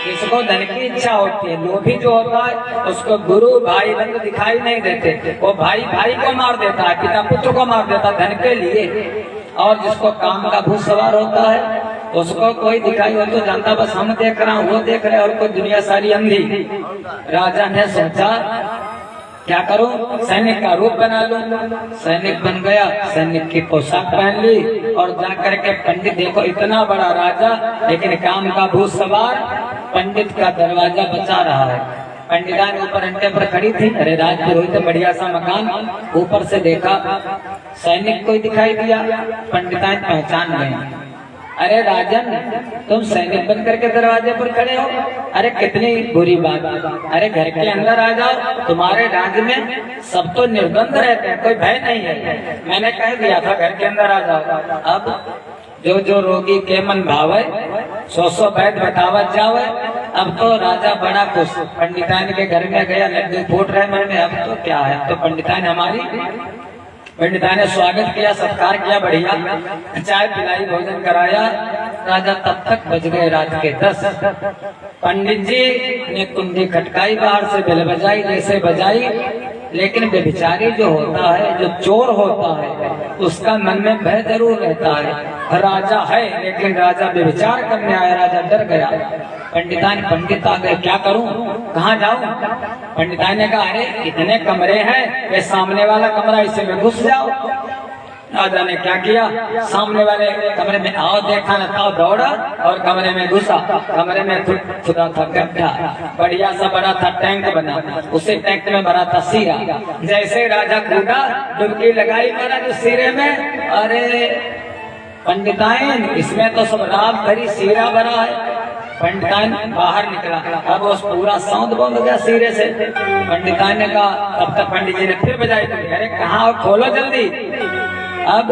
जिसको धन की इच्छा होती है, लोभी जो होता है उसको गुरु भाई बंधु दिखाई नहीं देते, वो भाई भाई को मार देता है, पिता पुत्र को मार देता धन के लिए। और जिसको काम का भूत सवार होता है उसको कोई दिखाई हो तो जानता बस हम देख रहा हूँ, वो देख रहे और कोई दुनिया सारी अंधी। राजा ने सोचा क्या करूं, सैनिक का रूप बना लूं। सैनिक बन गया, सैनिक की पोशाक पहन ली और जाकर के पंडित, देखो इतना बड़ा राजा लेकिन काम का भूत सवार, पंडित का दरवाजा बचा रहा है। पंडितान ऊपर अंटे पर खड़ी थी। अरे राजपुरोहित बढ़िया सा मकान, ऊपर से देखा सैनिक कोई दिखाई दिया, पंडितान पहचान गए। अरे राजन, तुम सैनिक बन करके दरवाजे पर खड़े हो, अरे कितनी बुरी बात। अरे घर के अंदर आ जाओ, तुम्हारे राज्य में सब तो निर्बंध रहते हैं, कोई भय नहीं है। मैंने कह दिया था घर के अंदर आ जाओ। अब जो रोगी के मन भावे सौ वैद्य बतावत जावे। अब तो राजा बड़ा खुश, पंडितान के घर में गया, लड्डू फूट रहे मन में, अब तो क्या है, तो पंडितान हमारी। पंडिता ने स्वागत किया, सत्कार किया, बढ़िया चाय पिलाई, भोजन कराया। राजा तब तक बज गए रात के 10। पंडित जी ने कुंडी खटकाई, बाहर से बेल बजाई, जैसे बजाई, लेकिन बेचारी जो होता है, जो चोर होता है, उसका मन में भय जरूर रहता है। राजा है लेकिन राजा बेविचार करने आया, राजा डर गया। पंडित आ गए, क्या करूं, कहाँ जाऊं? पंडितान ने कहा अरे इतने कमरे हैं, ये सामने वाला कमरा, इसे में घुस जाओ। राजा ने क्या किया, सामने वाले कमरे में आओ देखा न था, दौड़ा और कमरे में घुसा। कमरे में खुदा था गड्ढा, बढ़िया सा बड़ा था टैंक बना, उसी टैंक में भरा था सीरा। जैसे राजा कूदा, डुबकी लगाई महाराज सीरे में। अरे पंडिताइन, इसमें तो सब रात भरी सीरा भरा है। पंडितान बाहर निकला, अब उस पूरा सौंद बंद गया सीरे से। पंडितान ने कहा, तब तक पंडित जी ने फिर बजाई, अरे कहाँ, खोलो जल्दी। अब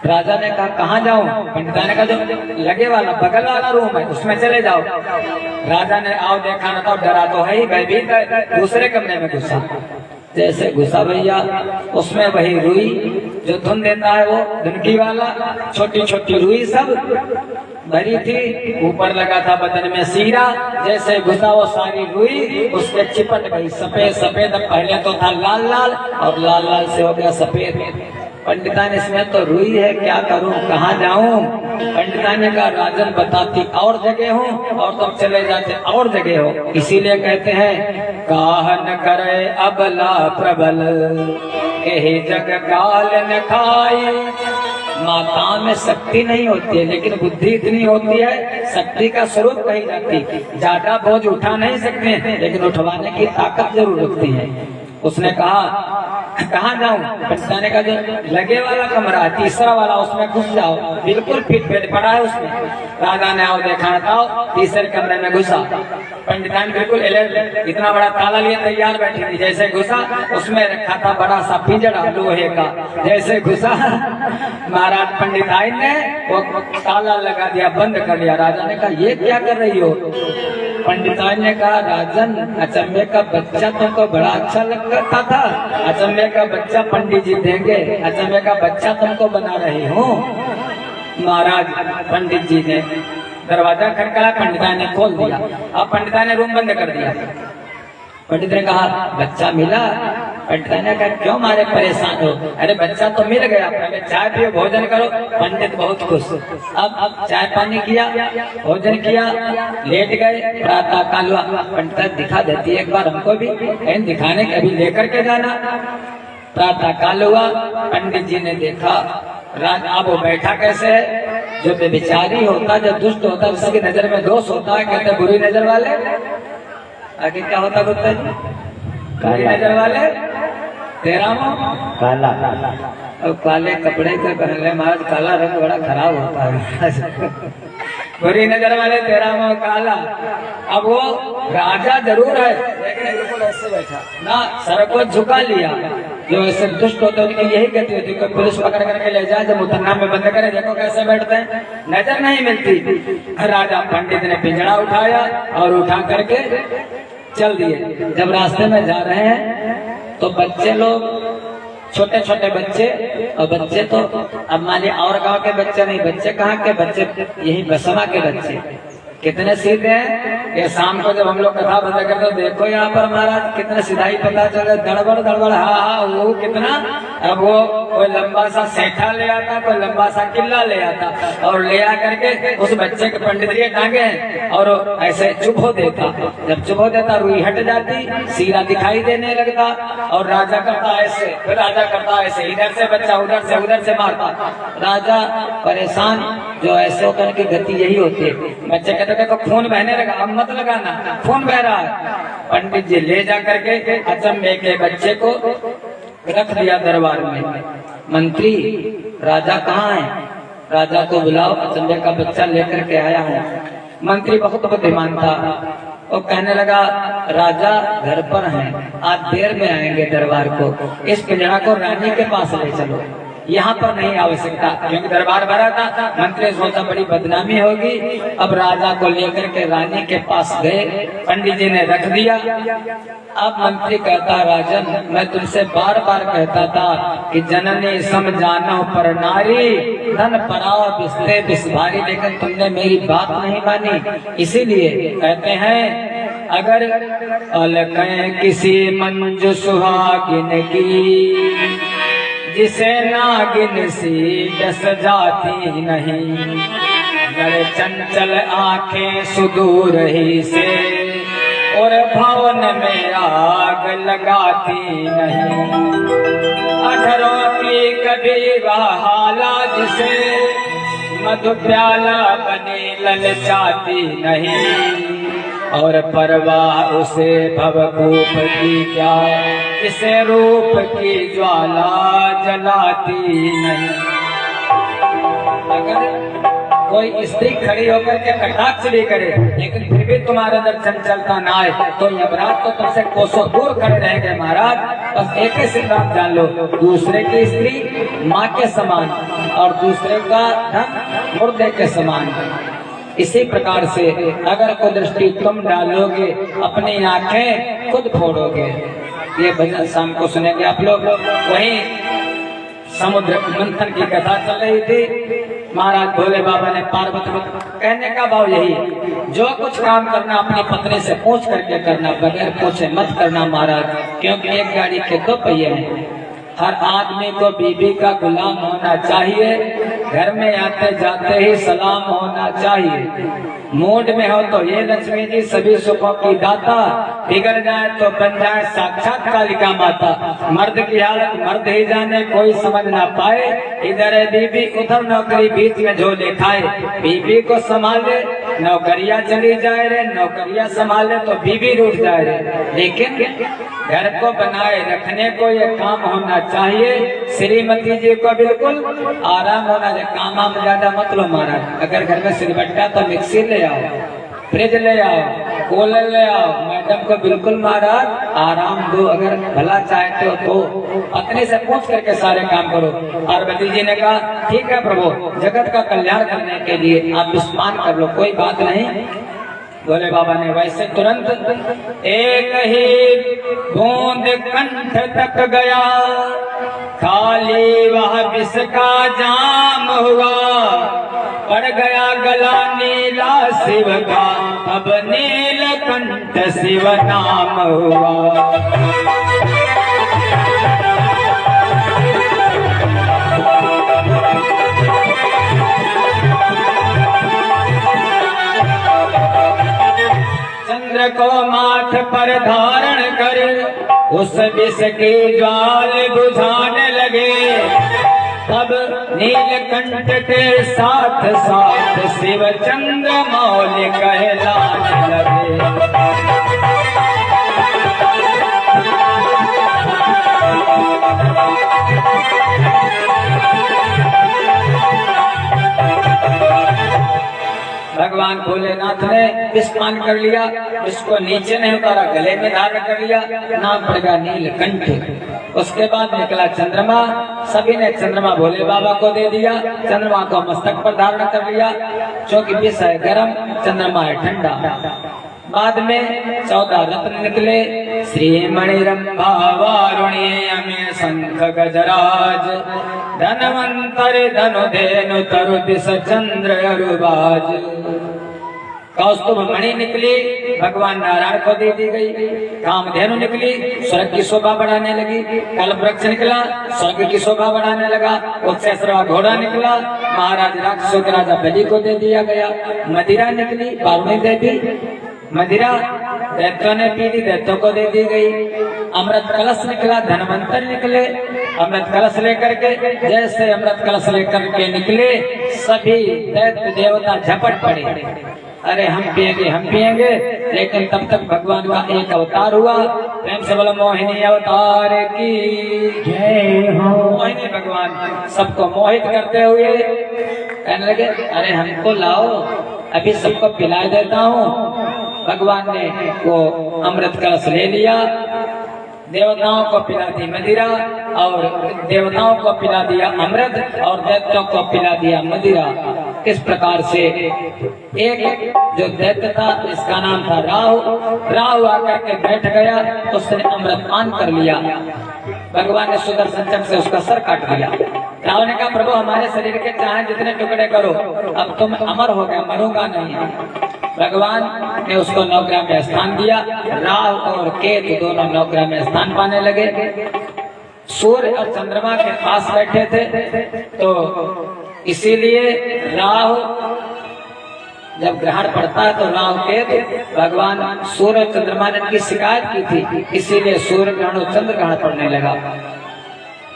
राजा ने कहा कहाँ जाऊं? पंडितान ने कहा जो लगे वाला बगल वाला रूम है उसमें चले जाओ। राजा ने आओ देखा ना था, डरा तो है ही, भयभीत, दूसरे कमरे में घुसा। जैसे घुसा भैया, उसमें वही रुई जो धुन देता है, वो धुनकी वाला, छोटी छोटी रुई सब भरी थी। ऊपर लगा था बदन में सीरा, जैसे घुसा वो सारी रुई उसके चिपट गई, सफेद सफेद। पहले तो था लाल लाल और लाल लाल से हो गया सफेद। पंडितान इसमें तो रुई है, क्या करूं, कहाँ जाऊं? पंडितान ने कहा राजन बताती और जगह हूँ और तुम चले जाते और जगह हो। इसीलिए कहते हैं काह न करे अबला प्रबल, यही जग काल न खाई। माता में शक्ति नहीं होती है लेकिन बुद्धि इतनी होती है, शक्ति का स्वरूप कही जाती। ज्यादा बोझ उठा नहीं सकते लेकिन उठवाने की ताकत जरूर रखती है। उसने कहा कहाँ जाऊं? पंडिता ने कहा जो लगे वाला कमरा है, तीसरा वाला, उसमें घुस जाओ, बिल्कुल फिट बेड पड़ा है उसमें। राजा ने आओ देखा था, तीसरे कमरे में घुसा। पंडितान बिल्कुल अलर्ट, इतना बड़ा ताला लिए तैयार बैठी थी। जैसे घुसा, उसमें रखा था बड़ा सा पिंजड़ा लोहे का। जैसे घुसा, महाराज पंडिताइन ने वो ताला लगा दिया, बंद कर दिया। राजा ने कहा ये क्या कर रही हो? पंडिताइन ने कहा राजन, अचंबे का बच्चा तुमको बड़ा अच्छा लगता था, अचंबे का बच्चा पंडित जी देंगे, अचंबे का बच्चा तुमको बना रही हूँ। महाराज पंडित जी ने दरवाजा खटखटाया, पंडिताइन ने खोल दिया। अब पंडिताइन ने रूम बंद कर दिया। पंडित ने कहा बच्चा मिला? पंडित ने कहा क्यों मारे परेशान हो? अरे बच्चा तो मिल गया, पहले चाय पियो, भोजन करो। पंडित बहुत खुश। अब चाय पानी किया, भोजन किया, लेट गए। प्रातः काल हुआ, पंडित दिखा देती है एक बार हमको भी, कहीं दिखाने कभी लेकर के जाना। प्रातः काल हुआ, पंडित जी ने देखा राजा अब वो बैठा कैसे है, जो बेचारी होता, जो दुष्ट होता, उसकी नजर में दोष होता है, कहते बुरी नजर वाले। आगे क्या होता गुप्ता जी? बुरी नजर वाले, तेरा काला। अब काले कपड़े का पहले महाराज, काला रंग बड़ा खराब होता है। बुरी नजर वाले, तेरा मुंह काला। अब वो राजा जरूर है लेकिन बिल्कुल ऐसे बैठा ना, सर को झुका लिया। जो ऐसे दुष्ट होते हैं उनकी यही गति होती है, पुलिस पकड़ करके ले जाए, जब मुतन्ना में बंद करे, देखो कैसे बैठते हैं, नजर नहीं मिलती। राजा पंडित ने पिंजड़ा उठाया और उठा करके चल दिए। जब रास्ते में जा रहे हैं तो बच्चे लोग, छोटे छोटे बच्चे, और बच्चे तो अब मानिए और गांव के बच्चे नहीं, बच्चे कहाँ के बच्चे, यही बसमा के बच्चे कितने सीधे हैं। ये शाम को जब हम लोग कथा बंद करते देखो यहाँ पर महाराज कितने सिधाई पता चले, गड़बड़ गड़बड़, हाँ हाँ वो कितना अब वो कोई लंबा सा सेठा ले आता, कोई लंबा सा किला ले आता और ले आ करके उस बच्चे के पंडित जी टांगे और ऐसे चुप हो देता। जब चुप हो देता रुई हट जाती, सीरा दिखाई देने लगता और राजा करता ऐसे, फिर राजा करता ऐसे, इधर से बच्चा उधर से मारता। राजा परेशान, जो ऐसे होकर की गति यही होती है। बच्चे कहते देखो खून बहने लगा, अब मत लगाना, खून बह रहा है। पंडित जी ले जा करके अचंभे के बच्चे को रख दिया दरबार में। मंत्री राजा कहाँ है? राजा को बुलाओ, अचंभे का बच्चा लेकर के आया हूँ। मंत्री बहुत बुद्धिमान था, वो कहने लगा राजा घर पर हैं, आज देर में आएंगे दरबार को, इस पिंजड़ा को रानी के पास ले चलो, यहाँ पर नहीं आवश्यकता, क्योंकि दरबार भरा था। मंत्री सोचा बड़ी बदनामी होगी, अब राजा को लेकर के रानी के पास गए, पंडित जी ने रख दिया। अब मंत्री कहता राजन मैं तुमसे बार बार कहता था कि जननी समझाना पर नारी धन पराव बिस्ते बिस्भारी, लेकिन तुमने मेरी बात नहीं मानी। इसीलिए कहते हैं अगर अलकें किसी मंजू सुहागिन की, जिसे नागिन सी डस जाती नहीं, लड़ चंचल आंखें सुदूर ही से और भवन में आग लगाती नहीं, अधरों की कभी बहाला जिसे मधु प्याला बने ललचाती नहीं, और परवाह उसे भवकूप की क्या, जिसे रूप की ज्वाला जलाती नहीं। अगर कोई स्त्री खड़ी होकर के कटाक्ष भी करे, लेकिन फिर भी तुम्हारे अंदर चंचलता ना आए, तो यमराज तो तुमसे कोसों दूर खड़े रहेंगे। महाराज बस एक ही सिद्धांत जान लो, दूसरे की स्त्री माँ के समान और दूसरे का धन मुर्दे के समान। इसी प्रकार से अगर कोई दृष्टि तुम डालोगे, अपनी आंखें खुद फोड़ोगे। ये भजन शाम को सुनेंगे आप लोग। वहीं समुद्र मंथन की कथा चल रही थी, महाराज भोले बाबा ने पार्वती को कहने का भाव यही, जो कुछ काम करना अपनी पत्नी से पूछ करके करना, बगैर पूछे मत करना महाराज, क्योंकि एक गाड़ी के दो पहिए हैं। हर आदमी को बीबी का गुलाम होना चाहिए, घर में आते जाते ही सलाम होना चाहिए। मूड में हो तो ये लक्ष्मी जी सभी सुखों की दाता, बिगड़ जाए तो बन जाए साक्षात कालिका माता। मर्द की हालत मर्द ही जाने, कोई समझ ना पाए, इधर है बीबी उधर नौकरी, बीच में झोले खाए। बीबी को संभाले नौकरियां चली जाए रे, नौकरियां संभाले तो बीबी रूठ जाए रे। लेकिन घर को बनाए रखने को ये काम होना चाहिए। श्रीमती जी को बिल्कुल आराम होना चाहिए, काम आम ज्यादा मत लो महाराज। अगर घर में सिलबट्टा तो मिक्सी ले आओ, फ्रिज ले आओ, कूलर ले आओ। मैडम को बिल्कुल महाराज आराम दो, अगर भला चाहते हो तो पत्नी से पूछ करके सारे काम करो। पार्वती जी ने कहा ठीक है प्रभु, जगत का कल्याण करने के लिए आप विस्मान कर लो, कोई बात नहीं। भोले बाबा ने वैसे तुरंत एक ही बूंद कंठ तक गया, खाली वह विष का जाम हुआ, पड़ गया गला नीला शिव का, अब नीलकंठ शिव नाम हुआ। चंद्र को माथ पर धारण कर उस विष की ज्वाल बुझाने लगे, तब नीलकंठ के साथ साथ शिव चंद्र मौल कहलाने लगे। भगवान भोलेनाथ ने विस्मान कर लिया, इसको नीचे नहीं उतारा, गले में धारण कर लिया, नाम पड़ेगा नीलकंठ। उसके बाद निकला चंद्रमा, सभी ने चंद्रमा भोले बाबा को दे दिया, चंद्रमा को मस्तक पर धारण कर लिया, क्योंकि विष है गर्म, चंद्रमा है ठंडा। बाद में 14 रत्न निकले, श्रीमणि रंभा वारुण्य में शंख गजराज, धनवंतर धनुधेनु तरु दिश चंद्र अरुबाज। कौस्तुभ मणि निकली, भगवान नारायण को दे दी गई। कामधेनु निकली, स्वर्ग की शोभा बढ़ाने लगी। कल्प वृक्ष निकला, स्वर्ग की शोभा बढ़ाने लगा। उत्सर्वा घोड़ा निकला, महाराज राक्षसों के राजा बलि को दे दिया गया। मदिरा निकली, पार्वती देवी मदिरा दैत्यों ने पी ली, दैत्यों को दे दी गई। अमृत कलश निकला, धनवंतर निकले, अमृत कलश लेकर के, जैसे अमृत कलश लेकर के निकले, सभी दैत्य देवता झपट पड़े, अरे हम पिएंगे। लेकिन तब तक भगवान का एक अवतार हुआ। प्रेम से बोलो मोहिनी अवतार की जय हो। मोहिनी भगवान सबको मोहित करते हुए कहने लगे, अरे हमको लाओ, अभी सबको पिला देता हूँ। भगवान ने वो अमृत कलश ले लिया, देवताओं को पिला दी मदिरा, और देवताओं को पिला दिया अमृत, और दैत्यों को पिला दिया मदिरा। किस प्रकार से एक जो दैत्य था, इसका नाम था राहु आकर के बैठ गया, उसने अमृत पान कर लिया। भगवान ने सुदर्शन चक्र से उसका सर काट दिया। राहु ने कहा, प्रभु हमारे शरीर के चाहे जितने टुकड़े करो, अब तुम अमर हो गया, मरूंगा नहीं। भगवान ने उसको नवग्रह में स्थान दिया। राहु और केतु दोनों नवग्रह में स्थान पाने लगे। सूर्य और चंद्रमा के पास बैठे थे, तो इसीलिए राहु जब ग्रहण पड़ता है तो राहु केतु, भगवान सूर्य और चंद्रमा ने इनकी शिकायत की थी, इसीलिए सूर्य ग्रहण और चंद्र ग्रहण पड़ने लगा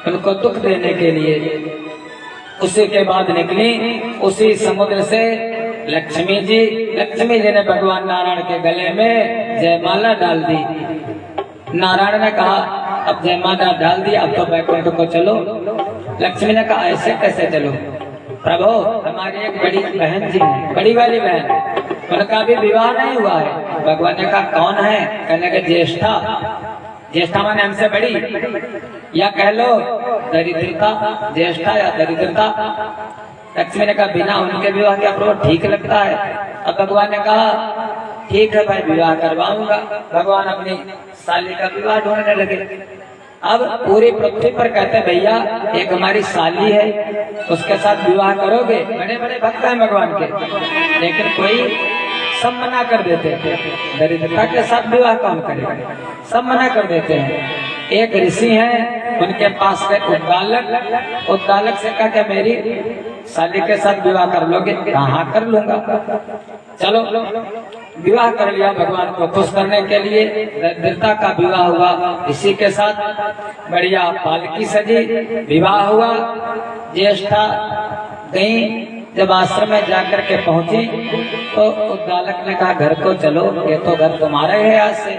उनको दुख देने के लिए। उसी के बाद निकली उसी समुद्र से लक्ष्मी जी ने भगवान नारायण के गले में जयमाला डाल दी। नारायण ने कहा, अब जयमाला डाल दी, अब तो बैकुंठ को चलो। लक्ष्मी ने कहा, ऐसे कैसे चलो प्रभु, हमारी एक बड़ी बहन जी है, बड़ी वाली बहन, उनका भी विवाह नहीं हुआ है। भगवान ने कहा, कौन है? कहने के ज्येष्ठा माने हमसे बड़ी, या कह लो दरिद्रता, ज्येष्ठा या दरिद्रता। लक्ष्मी ने कहा, बिना उनके विवाह के प्रभु ठीक लगता है। अब भगवान ने कहा, ठीक है भाई, विवाह करवाऊंगा। भगवान अपनी साली का विवाह ढूंढने लगे। अब पूरी पृथ्वी पर कहते हैं, भैया एक हमारी साली है, उसके साथ विवाह करोगे? बड़े बड़े भक्त हैं भगवान के, लेकिन कोई सब मना कर देते हैं। दरिद्रता के साथ विवाह कौन करेगा? सब मना कर देते हैं। एक ऋषि हैं, उनके पास गए उद्दालक से कहा कि मेरी साली के साथ विवाह कर लोगे? हाँ कर लूंगा। चलो विवाह कर लिया भगवान को खुश करने के लिए। दरिद्रता का विवाह हुआ इसी के साथ, बढ़िया पालकी सजी, विवाह हुआ। ज्येष्ठा गई, जब आश्रम में जाकर के पहुंची तो उद्दालक ने कहा, घर को चलो, ये तो घर तुम्हारा ही है आज से।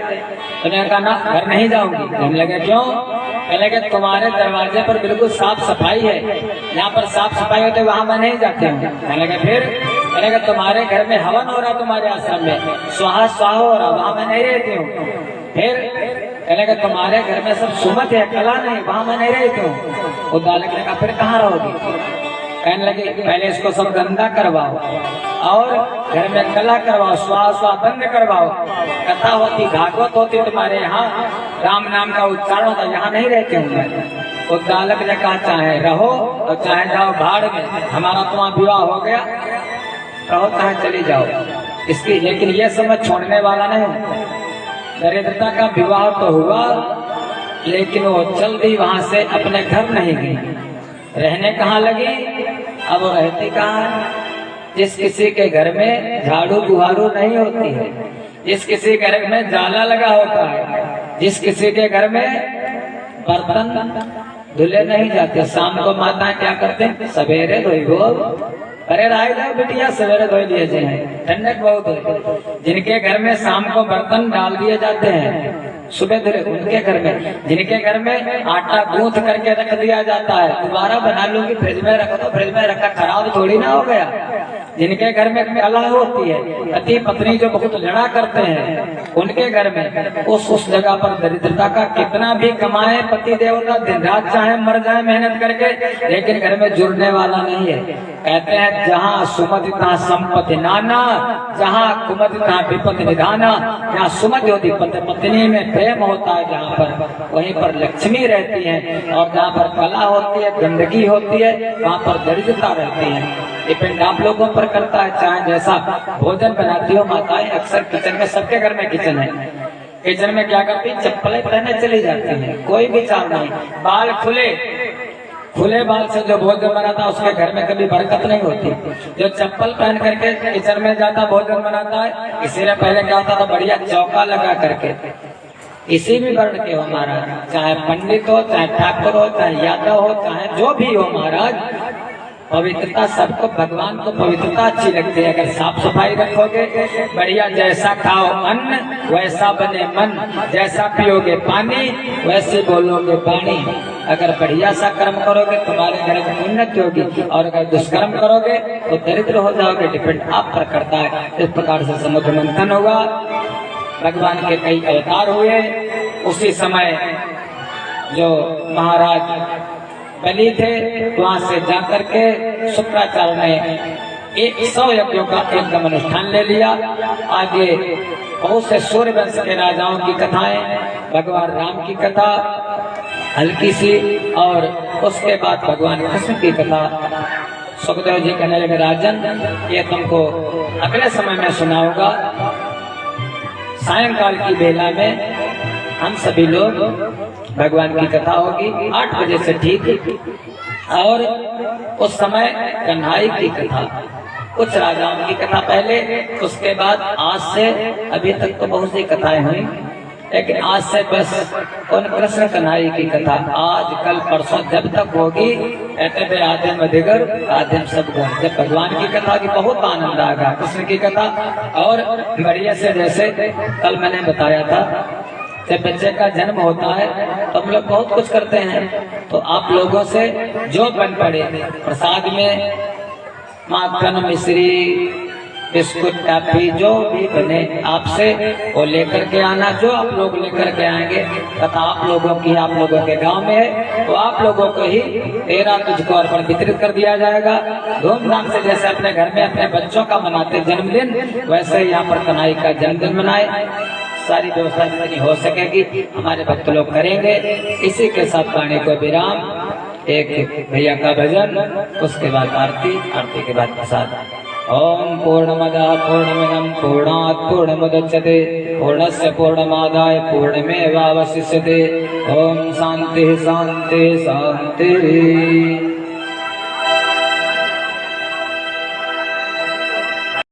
उन्होंने कहा, ना घर नहीं जाऊंगी। कहने लगे, क्यों? कहने लगे, तुम्हारे दरवाजे पर बिल्कुल साफ सफाई है, यहाँ पर साफ सफाई होती है, वहां मैं नहीं जाती हूँ। कहने लगे, फिर? कहने लगे, तुम्हारे घर में हवन हो रहा, तुम्हारे आश्रम में स्वाहा स्वाहा हो रहा, वहां मैं नहीं रहती हूँ। फिर कहने लगे, तुम्हारे घर में सब सुमत है, कला नहीं, वहां मैं नहीं रहती हूँ। उद्दालक ने कहा, फिर कहाँ रहोगी? कहने लगे, पहले इसको सब गंदा करवाओ और घर में कला करवाओ, स्वाहा बंद करवाओ, कथा होती, भागवत होती तुम्हारे यहाँ, राम नाम का उच्चारण होता, यहाँ नहीं रहते होंगे। उद्दालक ने कहा, चाहे रहो और चाहे जाओ भाड़ में, हमारा तुम्हारा विवाह हो गया, रहो चाहे चले जाओ। इसकी लेकिन ये समझ छोड़ने वाला नहीं। दरिद्रता का विवाह तो हुआ, लेकिन वो चल दी वहां से, अपने घर नहीं गई। रहने कहाँ लगी? अब वो रहती कहाँ है? जिस किसी के घर में झाड़ू बुहारू नहीं होती है, जिस किसी के घर में जाला लगा होता है, जिस किसी के घर में बर्तन धुले नहीं जाते, शाम को माताएं क्या करते हैं? सवेरे धोई गो, अरे राय जाओ बिटिया, सवेरे धोई लिए जाए, ठंडक बहुत है। जिनके घर में शाम को बर्तन डाल दिए जाते हैं, सुबह धुले, उनके घर में, जिनके घर में आटा गूंथ करके रख दिया जाता है, दोबारा बना लूंगी, फ्रिज में रख दो, फ्रिज में रखा खराब थोड़ी ना हो गया। जिनके घर में कला होती है, पति पत्नी जो बहुत लड़ा करते हैं, उनके घर में उस जगह पर दरिद्रता का कितना भी कमाए पति देवता, दिन रात चाहे मर जाए मेहनत करके, लेकिन घर में जुड़ने वाला नहीं है। कहते हैं, जहाँ सुमति तहाँ संपत्ति नाना, जहाँ कुमति तहाँ विपत्ति निधाना। जहाँ सुमति होती, पत्नी में प्रेम होता है जहाँ पर, वहीं पर लक्ष्मी रहती है, और जहाँ पर कला होती है, गंदगी होती है, वहाँ पर दरिद्रता रहती है। डिपेंड आप लोगों पर करता है। चाहे जैसा भोजन बनाती हो माताएं, अक्सर किचन में, सबके घर में किचन है, किचन में क्या करती है, चप्पलें पहने चली जाती हैं, कोई विचार नहीं, बाल खुले, खुले बाल से जो भोजन बनाता है उसके घर में कभी बरकत नहीं होती। जो चप्पल पहन करके किचन में जाता भोजन बनाता है, इसीलिए पहले क्या होता था, बढ़िया चौका लगा करके, किसी भी वर्ण के हो महाराज, चाहे पंडित हो, चाहे ठाकुर हो, चाहे यादव हो, चाहे जो भी हो महाराज, पवित्रता, सबको भगवान को पवित्रता अच्छी लगती है। अगर साफ सफाई रखोगे, बढ़िया, जैसा खाओ अन्न वैसा बने मन, जैसा पियोगे पानी वैसे बोलोगे पानी। अगर बढ़िया सा कर्म करोगे तुम्हारे घर में उन्नति होगी, और अगर दुष्कर्म करोगे तो दरिद्र हो जाओगे। डिपेंड आप पर करता है। इस प्रकार से समुद्र मंथन होगा, भगवान के कई अवतार हुए। उसी समय जो महाराज बलि थे वहां से जाकर के शुक्राचार्य ने 100 यज्ञों का एकदम अनुष्ठान ले लिया। आगे बहुत से सूर्यवंश के राजाओं की कथाएं, भगवान राम की कथा हल्की सी, और उसके बाद भगवान कृष्ण की कथा। सुखदेव जी कहने लगे, राजन ये तुमको अगले समय में सुनाऊंगा। सायंकाल की बेला में हम सभी लोग, भगवान की कथा होगी 8 बजे से ठीक, और उस समय कन्हई की कथा, कुछ राजाओं की कथा पहले, उसके बाद आज से, अभी तक तो बहुत सी कथाएं हुई, लेकिन आज से बस उन कृष्ण कन्हई की कथा आज कल परसों जब तक होगी, कहते थे आदिम अधिगर आदिम सब गुण। जब भगवान की कथा की बहुत आनंद आएगा, कृष्ण की कथा। और बढ़िया से, जैसे कल मैंने बताया था, जब बच्चे का जन्म होता है तो हम लोग बहुत कुछ करते हैं। तो आप लोगों से जो बन पड़े, प्रसाद में माखन मिश्री बिस्कुट टॉफी जो भी बने आपसे वो लेकर के आना। जो आप लोग लेकर के आएंगे, तथा आप लोगों की, आप लोगों के गांव में है तो आप लोगों को ही 13 तुझको अर्पण वितरित कर दिया जाएगा। धूमधाम से, जैसे अपने घर में अपने बच्चों का मनाते जन्मदिन, वैसे ही यहाँ पर कन्हई का जन्मदिन मनाए। सारी व्यवस्था जितनी हो सकेगी हमारे भक्त लोग करेंगे। इसी के साथ वाणी को विराम, एक भैया का भजन, उसके बाद आरती, आरती के बाद प्रसाद। ओम पूर्णमदः पूर्णमिदं पूर्णात् पूर्णमुदच्यते पूर्णस्य पूर्णमादाय पूर्णमेवावशिष्यते। ओम शांति शांति शांति।